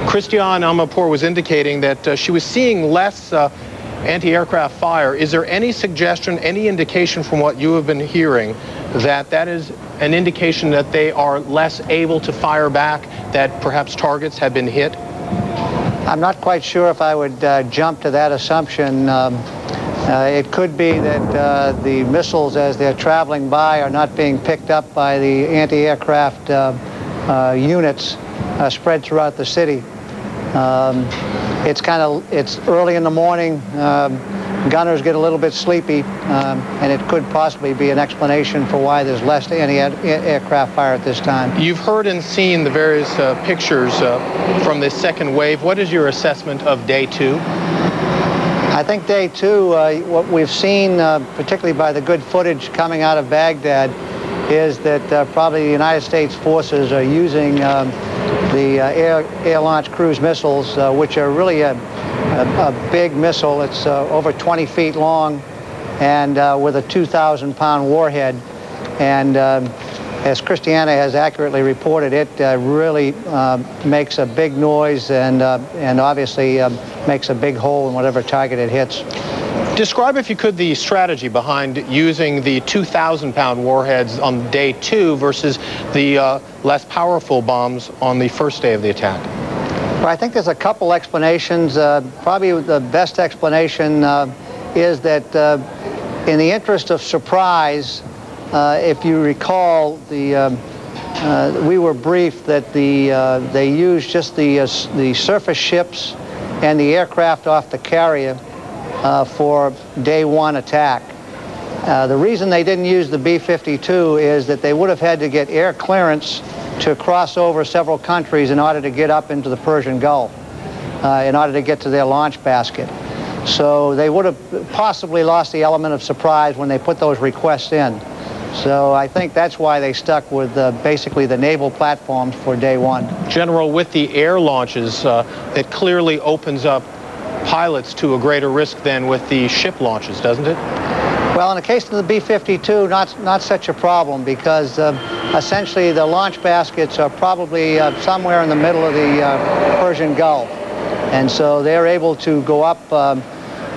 Christiane Amanpour was indicating that she was seeing less anti-aircraft fire. Is there any suggestion, any indication from what you have been hearing that that is an indication that they are less able to fire back, that perhaps targets have been hit? I'm not quite sure if I would jump to that assumption. It could be that the missiles, as they're traveling by, are not being picked up by the anti-aircraft units spread throughout the city. It's early in the morning. Gunners get a little bit sleepy, and it could possibly be an explanation for why there's less anti-aircraft fire at this time. You've heard and seen the various pictures from this second wave. What is your assessment of day two? I think day two, what we've seen, particularly by the good footage coming out of Baghdad, is that probably the United States forces are using the air-launched cruise missiles, which are really a big missile. It's over 20 feet long and with a 2,000-pound warhead. And as Christiana has accurately reported, it really makes a big noise and obviously makes a big hole in whatever target it hits. Describe, if you could, the strategy behind using the 2,000-pound warheads on day two versus the less powerful bombs on the first day of the attack. Well, I think there's a couple explanations. Probably the best explanation is that in the interest of surprise, if you recall, we were briefed that they used just the surface ships and the aircraft off the carrier for day one attack. The reason they didn't use the B-52 is that they would have had to get air clearance to cross over several countries in order to get up into the Persian Gulf, in order to get to their launch basket. So they would have possibly lost the element of surprise when they put those requests in. So I think that's why they stuck with basically the naval platforms for day one. General, with the air launches, it clearly opens up pilots to a greater risk than with the ship launches, doesn't it? Well, in the case of the B-52, not such a problem, because essentially the launch baskets are probably somewhere in the middle of the Persian Gulf. And so they're able to go up,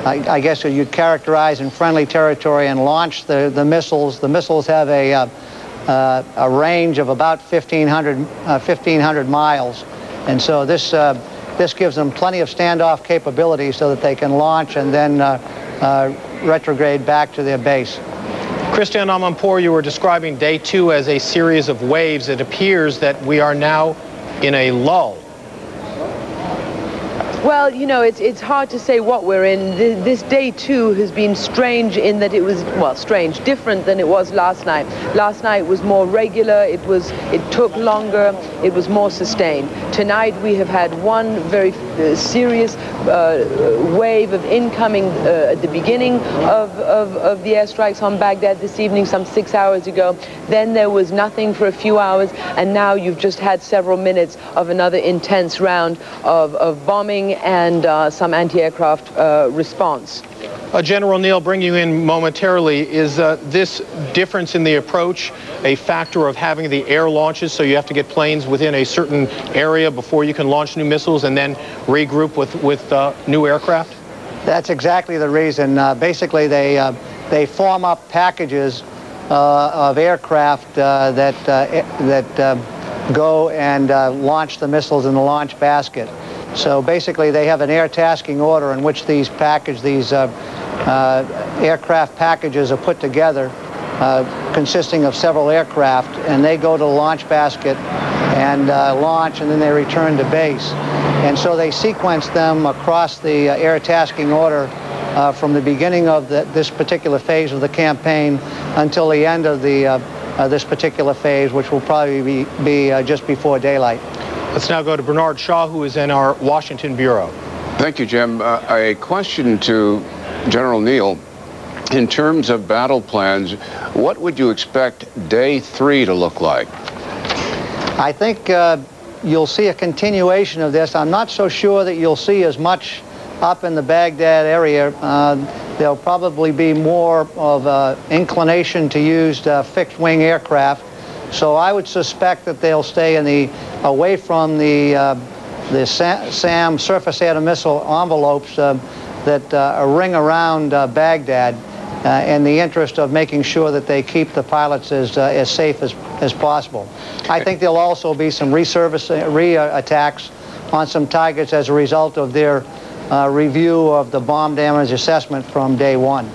I guess you'd characterize in friendly territory, and launch the missiles. The missiles have a range of about 1,500 miles. And so this gives them plenty of standoff capability so that they can launch and then retrograde back to their base. Christiane Amanpour, you were describing day two as a series of waves. It appears that we are now in a lull. Well, you know, it's hard to say what we're in. This day two has been strange in that it was, well, strange, different than it was last night. Last night was more regular, it took longer, it was more sustained. Tonight we have had one very serious wave of incoming at the beginning of the airstrikes on Baghdad this evening, some 6 hours ago. Then there was nothing for a few hours, and now you've just had several minutes of another intense round of bombing and some anti-aircraft response. General Neal, bring you in momentarily. Is this difference in the approach a factor of having the air launches, so you have to get planes within a certain area before you can launch new missiles and then regroup with new aircraft? That's exactly the reason. Basically, they form up packages of aircraft that go and launch the missiles in the launch basket. So basically, they have an air tasking order in which these aircraft packages are put together, consisting of several aircraft, and they go to the launch basket and launch, and then they return to base. And so they sequence them across the air tasking order from the beginning of this particular phase of the campaign until the end of this particular phase, which will probably be just before daylight. Let's now go to Bernard Shaw, who is in our Washington Bureau. Thank you, Jim. A question to General Neal. In terms of battle plans, what would you expect Day 3 to look like? I think you'll see a continuation of this. I'm not so sure that you'll see as much up in the Baghdad area. There'll probably be more of inclination to use fixed wing aircraft. So I would suspect that they'll stay away from the SAM surface air to missile envelopes that ring around Baghdad in the interest of making sure that they keep the pilots as safe as possible. I think there'll also be some re-attacks on some targets as a result of their review of the bomb damage assessment from day 1.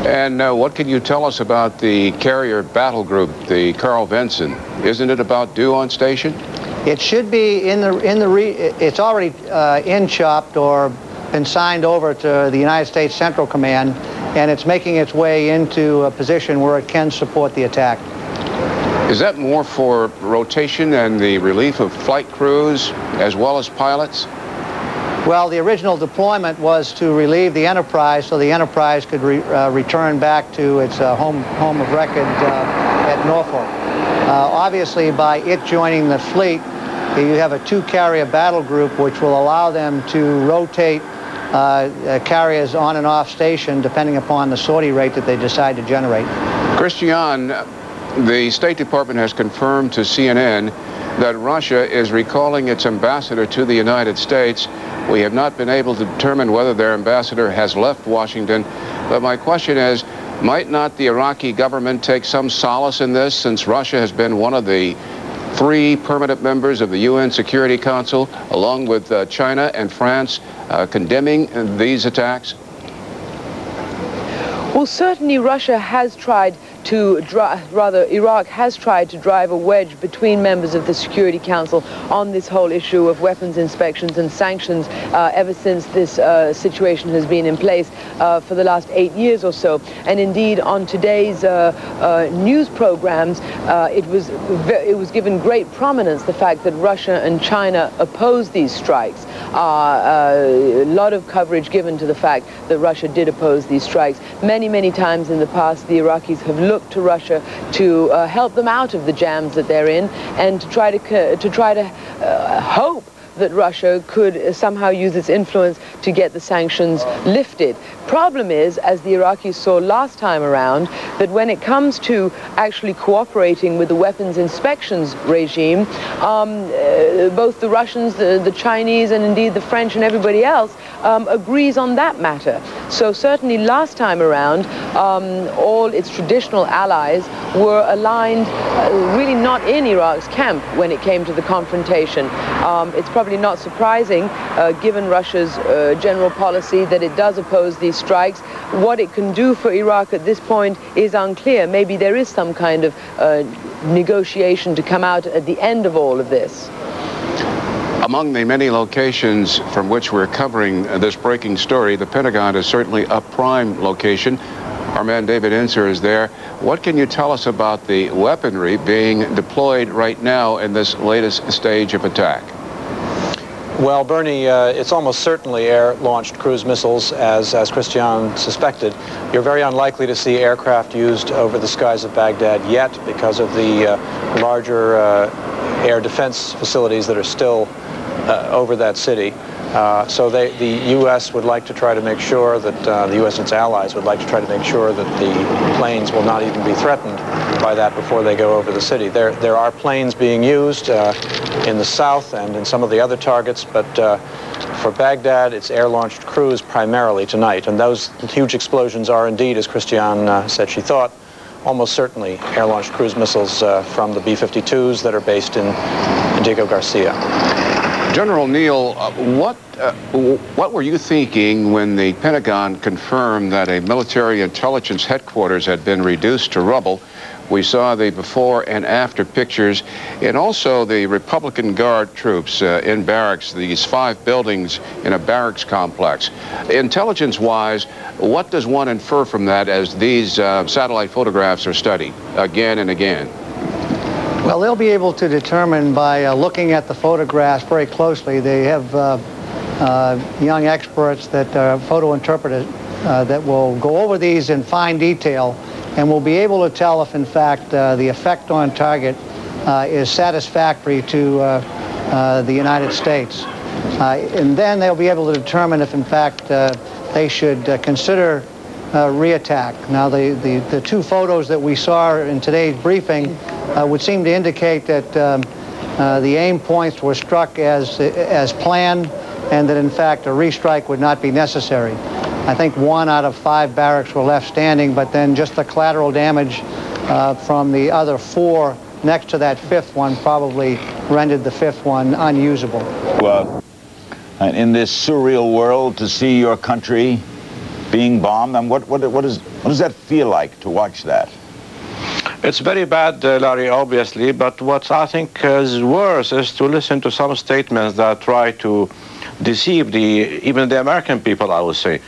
And what can you tell us about the carrier battle group, the Carl Vinson? Isn't it about due on station? It should be it's already in-chopped or been signed over to the United States Central Command, and it's making its way into a position where it can support the attack. Is that more for rotation and the relief of flight crews as well as pilots? Well, the original deployment was to relieve the Enterprise so the Enterprise could return back to its home of record at Norfolk. Obviously, by it joining the fleet, you have a 2-carrier battle group which will allow them to rotate carriers on and off station depending upon the sortie rate that they decide to generate. Christian, the State Department has confirmed to CNN that Russia is recalling its ambassador to the United States. We have not been able to determine whether their ambassador has left Washington, but my question is, might not the Iraqi government take some solace in this, since Russia has been one of the 3 permanent members of the UN Security Council, along with China and France, condemning these attacks? Well, certainly Russia has tried to Iraq has tried to drive a wedge between members of the Security Council on this whole issue of weapons inspections and sanctions ever since this situation has been in place for the last 8 years or so. And indeed, on today's news programs, it was given great prominence, the fact that Russia and China oppose these strikes. A lot of coverage given to the fact that Russia did oppose these strikes. Many times in the past, the Iraqis have looked to Russia to help them out of the jams that they're in, and to try to hope that Russia could somehow use its influence to get the sanctions lifted. Problem is, as the Iraqis saw last time around, that when it comes to actually cooperating with the weapons inspections regime, both the Russians, the Chinese, and indeed the French and everybody else agrees on that matter. So certainly last time around, all its traditional allies were aligned, really not in Iraq's camp when it came to the confrontation. It's probably not surprising, given Russia's general policy, that it does oppose these strikes. What it can do for Iraq at this point is unclear. Maybe there is some kind of negotiation to come out at the end of all of this. Among the many locations from which we're covering this breaking story, the Pentagon is certainly a prime location. Our man David Inser is there. What can you tell us about the weaponry being deployed right now in this latest stage of attack? Well, Bernie, it's almost certainly air-launched cruise missiles, as Christian suspected. You're very unlikely to see aircraft used over the skies of Baghdad yet because of the larger air defense facilities that are still over that city. So the U.S. would like to try to make sure that the U.S. and its allies would like to try to make sure that the planes will not even be threatened by that before they go over the city. There are planes being used in the south and in some of the other targets, but for Baghdad, it's air-launched cruise primarily tonight. And those huge explosions are indeed, as Christiane said she thought, almost certainly air-launched cruise missiles from the B-52s that are based in Diego Garcia. General Neal, what were you thinking when the Pentagon confirmed that a military intelligence headquarters had been reduced to rubble? We saw the before and after pictures, and also the Republican Guard troops in barracks, these 5 buildings in a barracks complex. Intelligence-wise, what does one infer from that as these satellite photographs are studied again and again? Well, they'll be able to determine by looking at the photographs very closely. They have young experts that are photo interpreters that will go over these in fine detail and will be able to tell if, in fact, the effect on target is satisfactory to the United States. And then they'll be able to determine if, in fact, they should consider reattack. Now, the 2 photos that we saw in today's briefing would seem to indicate that the aim points were struck as planned and that, in fact, a restrike would not be necessary. I think 1 out of 5 barracks were left standing, but then just the collateral damage from the other 4 next to that 5th one probably rendered the 5th one unusable. In this surreal world, to see your country being bombed, and what does that feel like to watch that? It's very bad, Larry, obviously, but what I think is worse is to listen to some statements that try to deceive even the American people, I would say.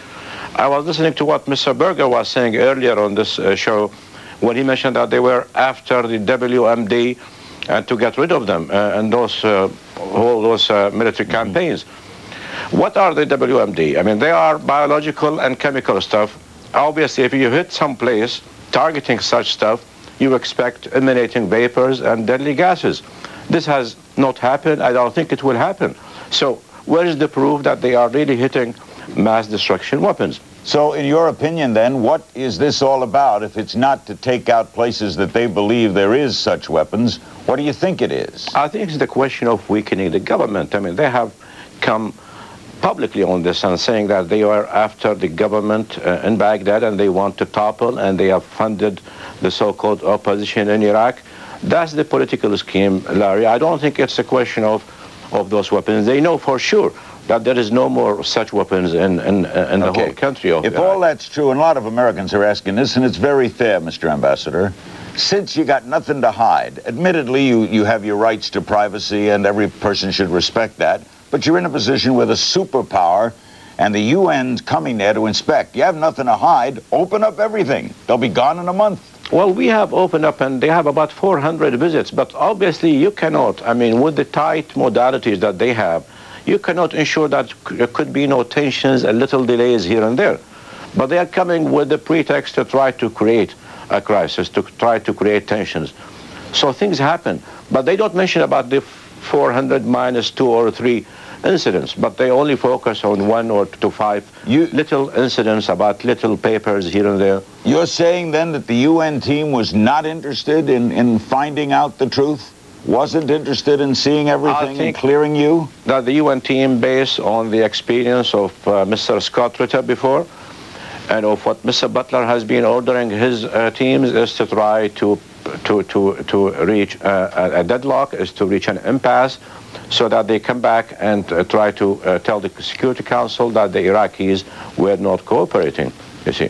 I was listening to what Mr. Berger was saying earlier on this show when he mentioned that they were after the WMD to get rid of them and all those military campaigns. What are the WMD? I mean, they are biological and chemical stuff. Obviously, if you hit some place targeting such stuff, you expect emanating vapors and deadly gases. This has not happened. I don't think it will happen. So where is the proof that they are really hitting mass destruction weapons? So in your opinion, then, what is this all about if it's not to take out places that they believe there is such weapons? What do you think it is? I think it's the question of weakening the government. I mean, they have come publicly on this and saying that they are after the government in Baghdad and they want to topple, and they have funded the so-called opposition in Iraq. That's the political scheme, Larry. I don't think it's a question of those weapons. They know for sure that there is no more such weapons in the whole country of If all that's true, and a lot of Americans are asking this, and it's very fair, Mr. Ambassador, since you got nothing to hide, admittedly you have your rights to privacy and every person should respect that, but you're in a position with a superpower and the UN's coming there to inspect. You have nothing to hide. Open up everything. They'll be gone in a month. Well, we have opened up, and they have about 400 visits, but obviously you cannot, I mean, with the tight modalities that they have, you cannot ensure that there could be no tensions and little delays here and there. But they are coming with the pretext to try to create a crisis, to try to create tensions. So things happen, but they don't mention about the 400 minus 2 or 3 incidents, but they only focus on 1 or 5 little incidents about little papers here and there. You're saying then that the UN team was not interested in finding out the truth? Wasn't interested in seeing everything and clearing you? That the UN team, based on the experience of Mr. Scott Ritter before, and of what Mr. Butler has been ordering his teams, is to try to reach a deadlock, is to reach an impasse, so that they come back and try to tell the Security Council that the Iraqis were not cooperating, you see.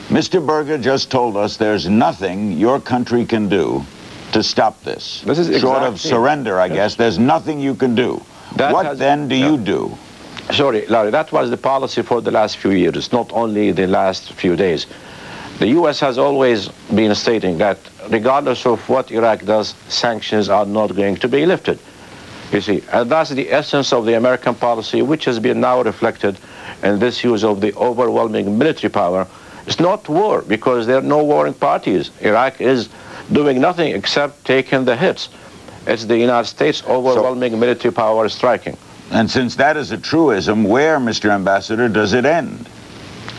Mr. Berger just told us there's nothing your country can do to stop this. This is short of surrender, I guess. There's nothing you can do. What then do you do? Sorry, Larry, that was the policy for the last few years, not only the last few days. The U.S. has always been stating that regardless of what Iraq does, sanctions are not going to be lifted. You see, and that's the essence of the American policy, which has been now reflected in this use of the overwhelming military power. It's not war, because there are no warring parties. Iraq is doing nothing except taking the hits. It's the United States overwhelming military power striking. And since that is a truism, where, Mr. Ambassador, does it end?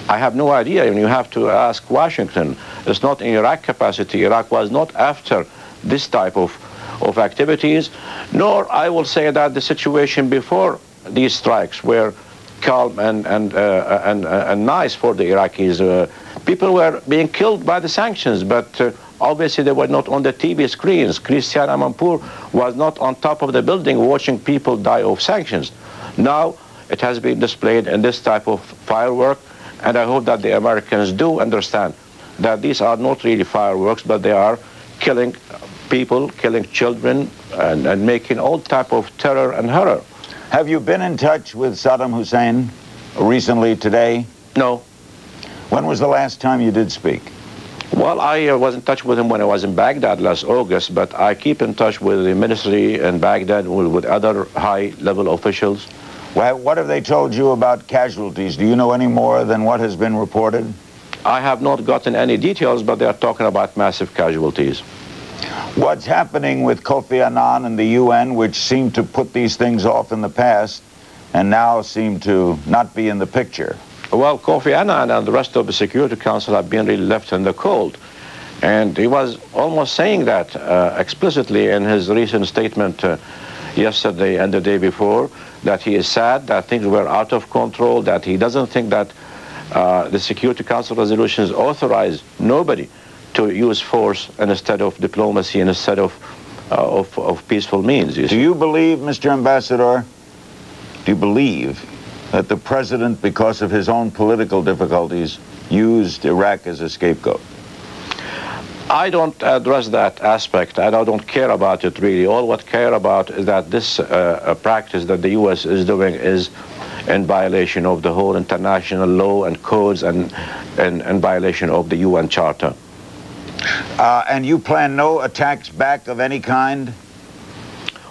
I have no idea, and you have to ask Washington. It's not in Iraq capacity. Iraq was not after this type of activities, nor I will say that the situation before these strikes were calm and nice for the Iraqis. People were being killed by the sanctions, but obviously they were not on the TV screens. Christiane Amanpour was not on top of the building watching people die of sanctions. Now it has been displayed in this type of firework, and I hope that the Americans do understand that these are not really fireworks, but they are killing people, killing children, and making all type of terror and horror. Have you been in touch with Saddam Hussein recently, today? No. When was the last time you did speak? Well, I was in touch with him when I was in Baghdad last August, but I keep in touch with the ministry in Baghdad, with other high-level officials. Well, what have they told you about casualties? Do you know any more than what has been reported? I have not gotten any details, but they are talking about massive casualties. What's happening with Kofi Annan and the UN, which seemed to put these things off in the past and now seem to not be in the picture? Well, Kofi Annan and the rest of the Security Council have been really left in the cold. And he was almost saying that explicitly in his recent statement yesterday and the day before, that he is sad, that things were out of control, that he doesn't think that the Security Council resolutions authorize nobody to use force instead of diplomacy and instead of peaceful means. Do you believe, Mr. Ambassador, do you believe that the president, because of his own political difficulties, used Iraq as a scapegoat? I don't address that aspect, and I don't care about it really. All what I care about is that this practice that the U.S. is doing is in violation of the whole international law and codes and violation of the UN Charter. And you plan no attacks back of any kind?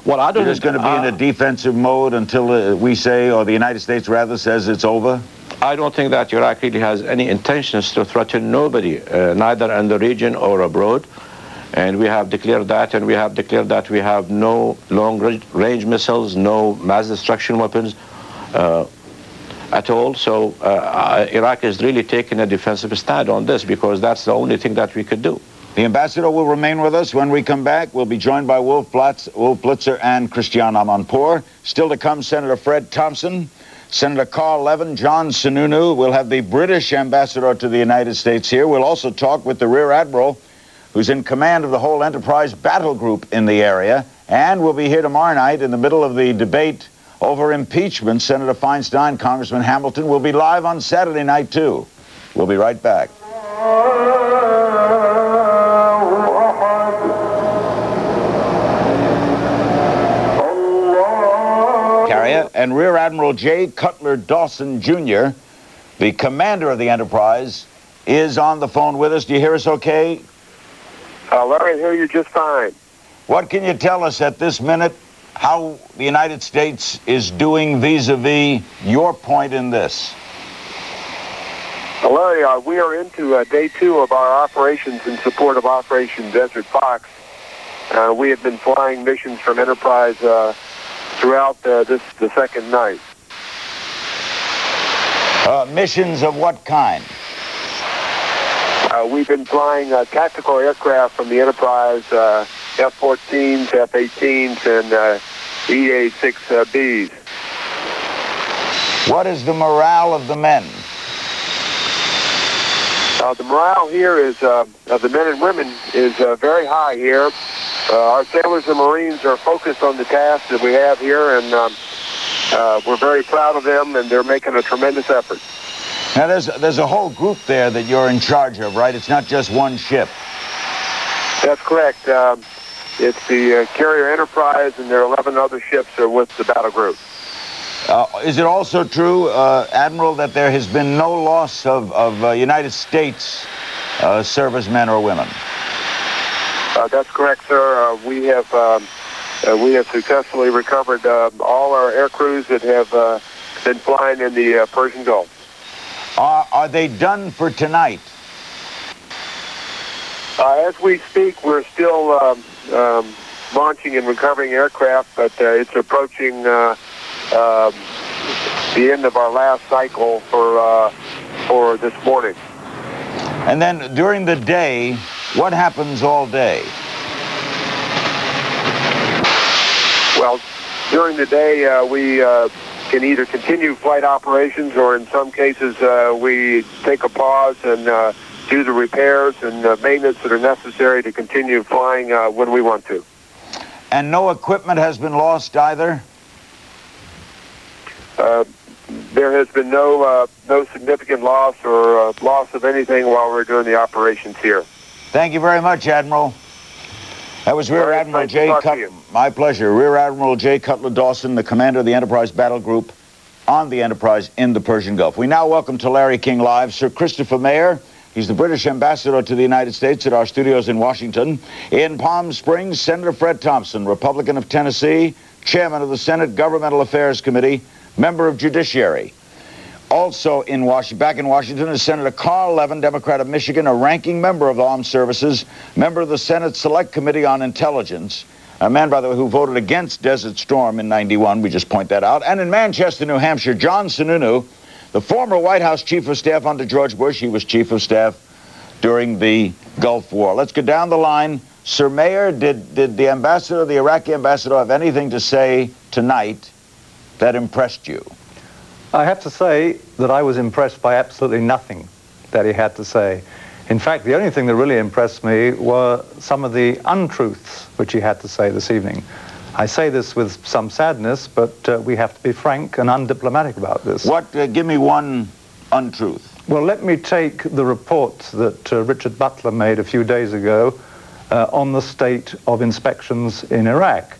Well, I don't... You're just going to be in a defensive mode until we say, or the United States rather, says it's over? I don't think that Iraq really has any intentions to threaten nobody, neither in the region or abroad. And we have declared that, and we have declared that we have no long-range missiles, no mass destruction weapons at all. So Iraq is really taking a defensive stand on this, because that's the only thing that we could do. The ambassador will remain with us. When we come back, we'll be joined by Wolf Blitzer and Christiane Amanpour. Still to come, Senator Fred Thompson, Senator Carl Levin, John Sununu. We'll have the British ambassador to the United States here. We'll also talk with the Rear Admiral, who's in command of the whole Enterprise battle group in the area. And we'll be here tomorrow night in the middle of the debate over impeachment. Senator Feinstein, Congressman Hamilton will be live on Saturday night, too. We'll be right back. And Rear Admiral J. Cutler Dawson, Jr., the commander of the Enterprise, is on the phone with us. Do you hear us okay? Larry, I hear you just fine. What can you tell us at this minute how the United States is doing vis-a-vis your point in this? Larry, we are into day 2 of our operations in support of Operation Desert Fox. We have been flying missions from Enterprise throughout the second night. Missions of what kind? We've been flying tactical aircraft from the Enterprise, F-14s, F-18s, and E-86Bs. What is the morale of the men? The morale here is of the men and women is very high here. Our sailors and Marines are focused on the task that we have here, and we're very proud of them, and they're making a tremendous effort. Now, there's a whole group there that you're in charge of, right? It's not just one ship. That's correct. It's the carrier Enterprise, and there are 11 other ships are with the battle group. Is it also true, Admiral, that there has been no loss of United States servicemen or women? That's correct, sir. We have successfully recovered all our air crews that have been flying in the Persian Gulf. Are they done for tonight? As we speak, we're still launching and recovering aircraft, but it's approaching the end of our last cycle for this morning. And then during the day, what happens all day? Well, during the day, we can either continue flight operations, or in some cases, we take a pause and do the repairs and maintenance that are necessary to continue flying when we want to. And no equipment has been lost either? There has been no significant loss or loss of anything while we're doing the operations here. Thank you very much, Admiral. That was Rear Admiral J. Cutler. My pleasure. Rear Admiral J. Cutler Dawson, the commander of the Enterprise Battle Group on the Enterprise in the Persian Gulf. We now welcome to Larry King Live Sir Christopher Mayer. He's the British ambassador to the United States at our studios in Washington. In Palm Springs, Senator Fred Thompson, Republican of Tennessee, chairman of the Senate Governmental Affairs Committee, member of Judiciary. Also back in Washington is Senator Carl Levin, Democrat of Michigan, a ranking member of the Armed Services, member of the Senate Select Committee on Intelligence, a man, by the way, who voted against Desert Storm in '91, we just point that out. And in Manchester, New Hampshire, John Sununu, the former White House Chief of Staff under George Bush. He was Chief of Staff during the Gulf War. Let's go down the line. Sir Mayer, did the ambassador, the Iraqi ambassador, have anything to say tonight that impressed you? I have to say that I was impressed by absolutely nothing that he had to say. In fact, the only thing that really impressed me were some of the untruths which he had to say this evening. I say this with some sadness, but we have to be frank and undiplomatic about this. Give me one untruth. Well, let me take the report that Richard Butler made a few days ago on the state of inspections in Iraq.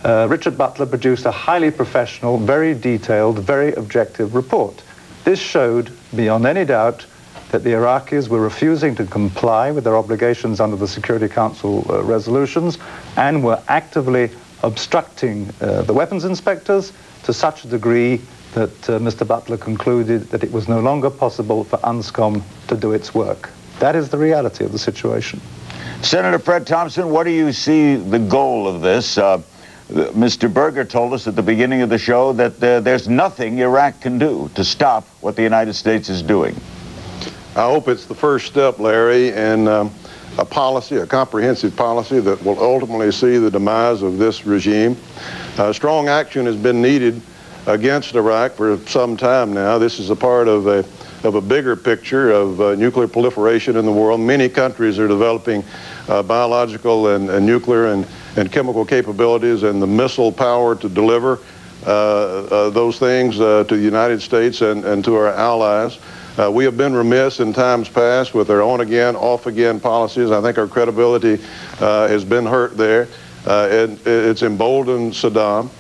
Richard Butler produced a highly professional, very detailed, very objective report. This showed, beyond any doubt, that the Iraqis were refusing to comply with their obligations under the Security Council resolutions and were actively obstructing the weapons inspectors to such a degree that Mr. Butler concluded that it was no longer possible for UNSCOM to do its work. That is the reality of the situation. Senator Fred Thompson, what do you see the goal of this? Mr. Berger told us at the beginning of the show that there's nothing Iraq can do to stop what the United States is doing. I hope it's the first step, Larry, in a policy, a comprehensive policy that will ultimately see the demise of this regime. Strong action has been needed against Iraq for some time now. This is a part of a bigger picture of nuclear proliferation in the world. Many countries are developing biological and nuclear and chemical capabilities and the missile power to deliver those things to the United States and to our allies. We have been remiss in times past with our on-again, off-again policies. I think our credibility has been hurt there. It's emboldened Saddam.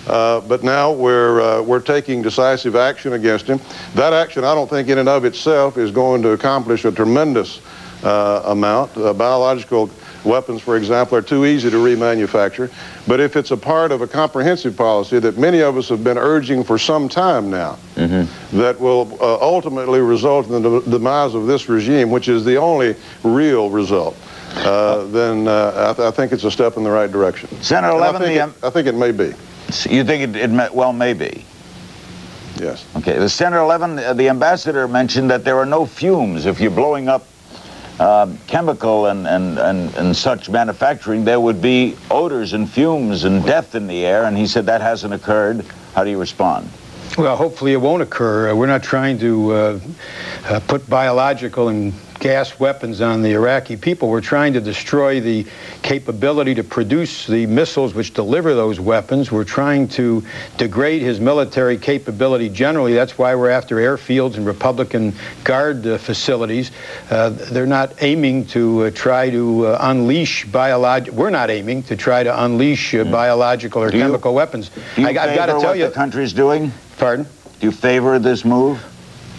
But now we're taking decisive action against him. That action, I don't think in and of itself is going to accomplish a tremendous amount. Biological weapons, for example, are too easy to remanufacture. But if it's a part of a comprehensive policy that many of us have been urging for some time now, that will ultimately result in the demise of this regime, which is the only real result, then I think it's a step in the right direction. Senator Levin, I think it may be. You think it well may be? Yes. Okay. The Senator Levin, the ambassador mentioned that there are no fumes. If you're blowing up chemical and such manufacturing, there would be odors and fumes and death in the air, and he said that hasn't occurred. How do you respond? Well, hopefully it won't occur. We're not trying to put biological and gas weapons on the Iraqi people. We're trying to destroy the capability to produce the missiles which deliver those weapons. We're trying to degrade his military capability generally. That's why we're after airfields and Republican Guard facilities. They're not aiming to try to unleash biological. We're not aiming to try to unleash biological or chemical weapons. Do you favor what the country's doing? Pardon? Do you favor this move?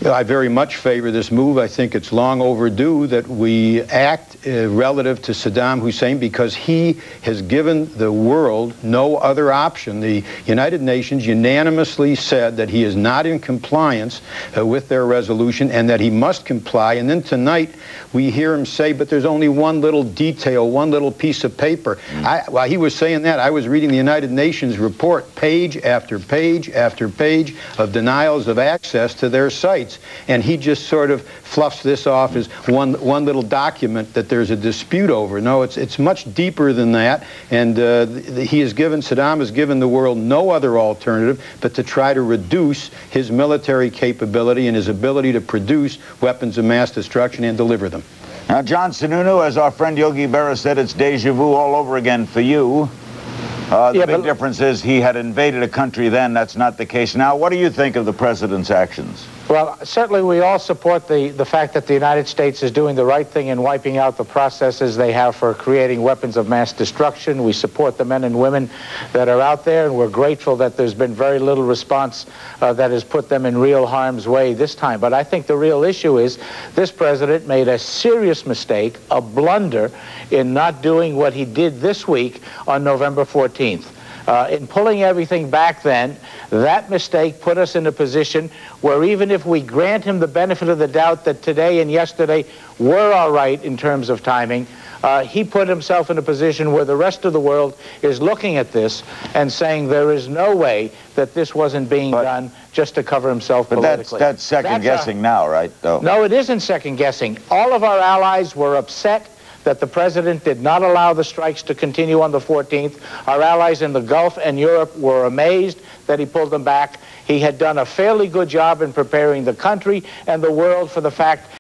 I very much favor this move. I think it's long overdue that we act relative to Saddam Hussein, because he has given the world no other option. The United Nations unanimously said that he is not in compliance with their resolution and that he must comply. And then tonight we hear him say, but there's only one little detail, one little piece of paper. While he was saying that, I was reading the United Nations report, page after page after page of denials of access to their sites. And he just sort of fluffs this off as one little document that there's a dispute over. No, it's much deeper than that. And Saddam has given the world no other alternative but to try to reduce his military capability and his ability to produce weapons of mass destruction and deliver them. Now, John Sununu, as our friend Yogi Berra said, it's deja vu all over again for you. The big difference is he had invaded a country then. That's not the case now. What do you think of the president's actions? Well, certainly we all support the fact that the United States is doing the right thing in wiping out the processes they have for creating weapons of mass destruction. We support the men and women that are out there, and we're grateful that there's been very little response that has put them in real harm's way this time. But I think the real issue is this president made a serious mistake, a blunder, in not doing what he did this week on November 14th. In pulling everything back then, that mistake put us in a position where even if we grant him the benefit of the doubt that today and yesterday were all right in terms of timing, he put himself in a position where the rest of the world is looking at this and saying there is no way that this wasn't being done just to cover himself politically. But that's second-guessing now, right? Though. No, it isn't second-guessing. All of our allies were upset that the president did not allow the strikes to continue on the 14th. Our allies in the Gulf and Europe were amazed that he pulled them back. He had done a fairly good job in preparing the country and the world for the fact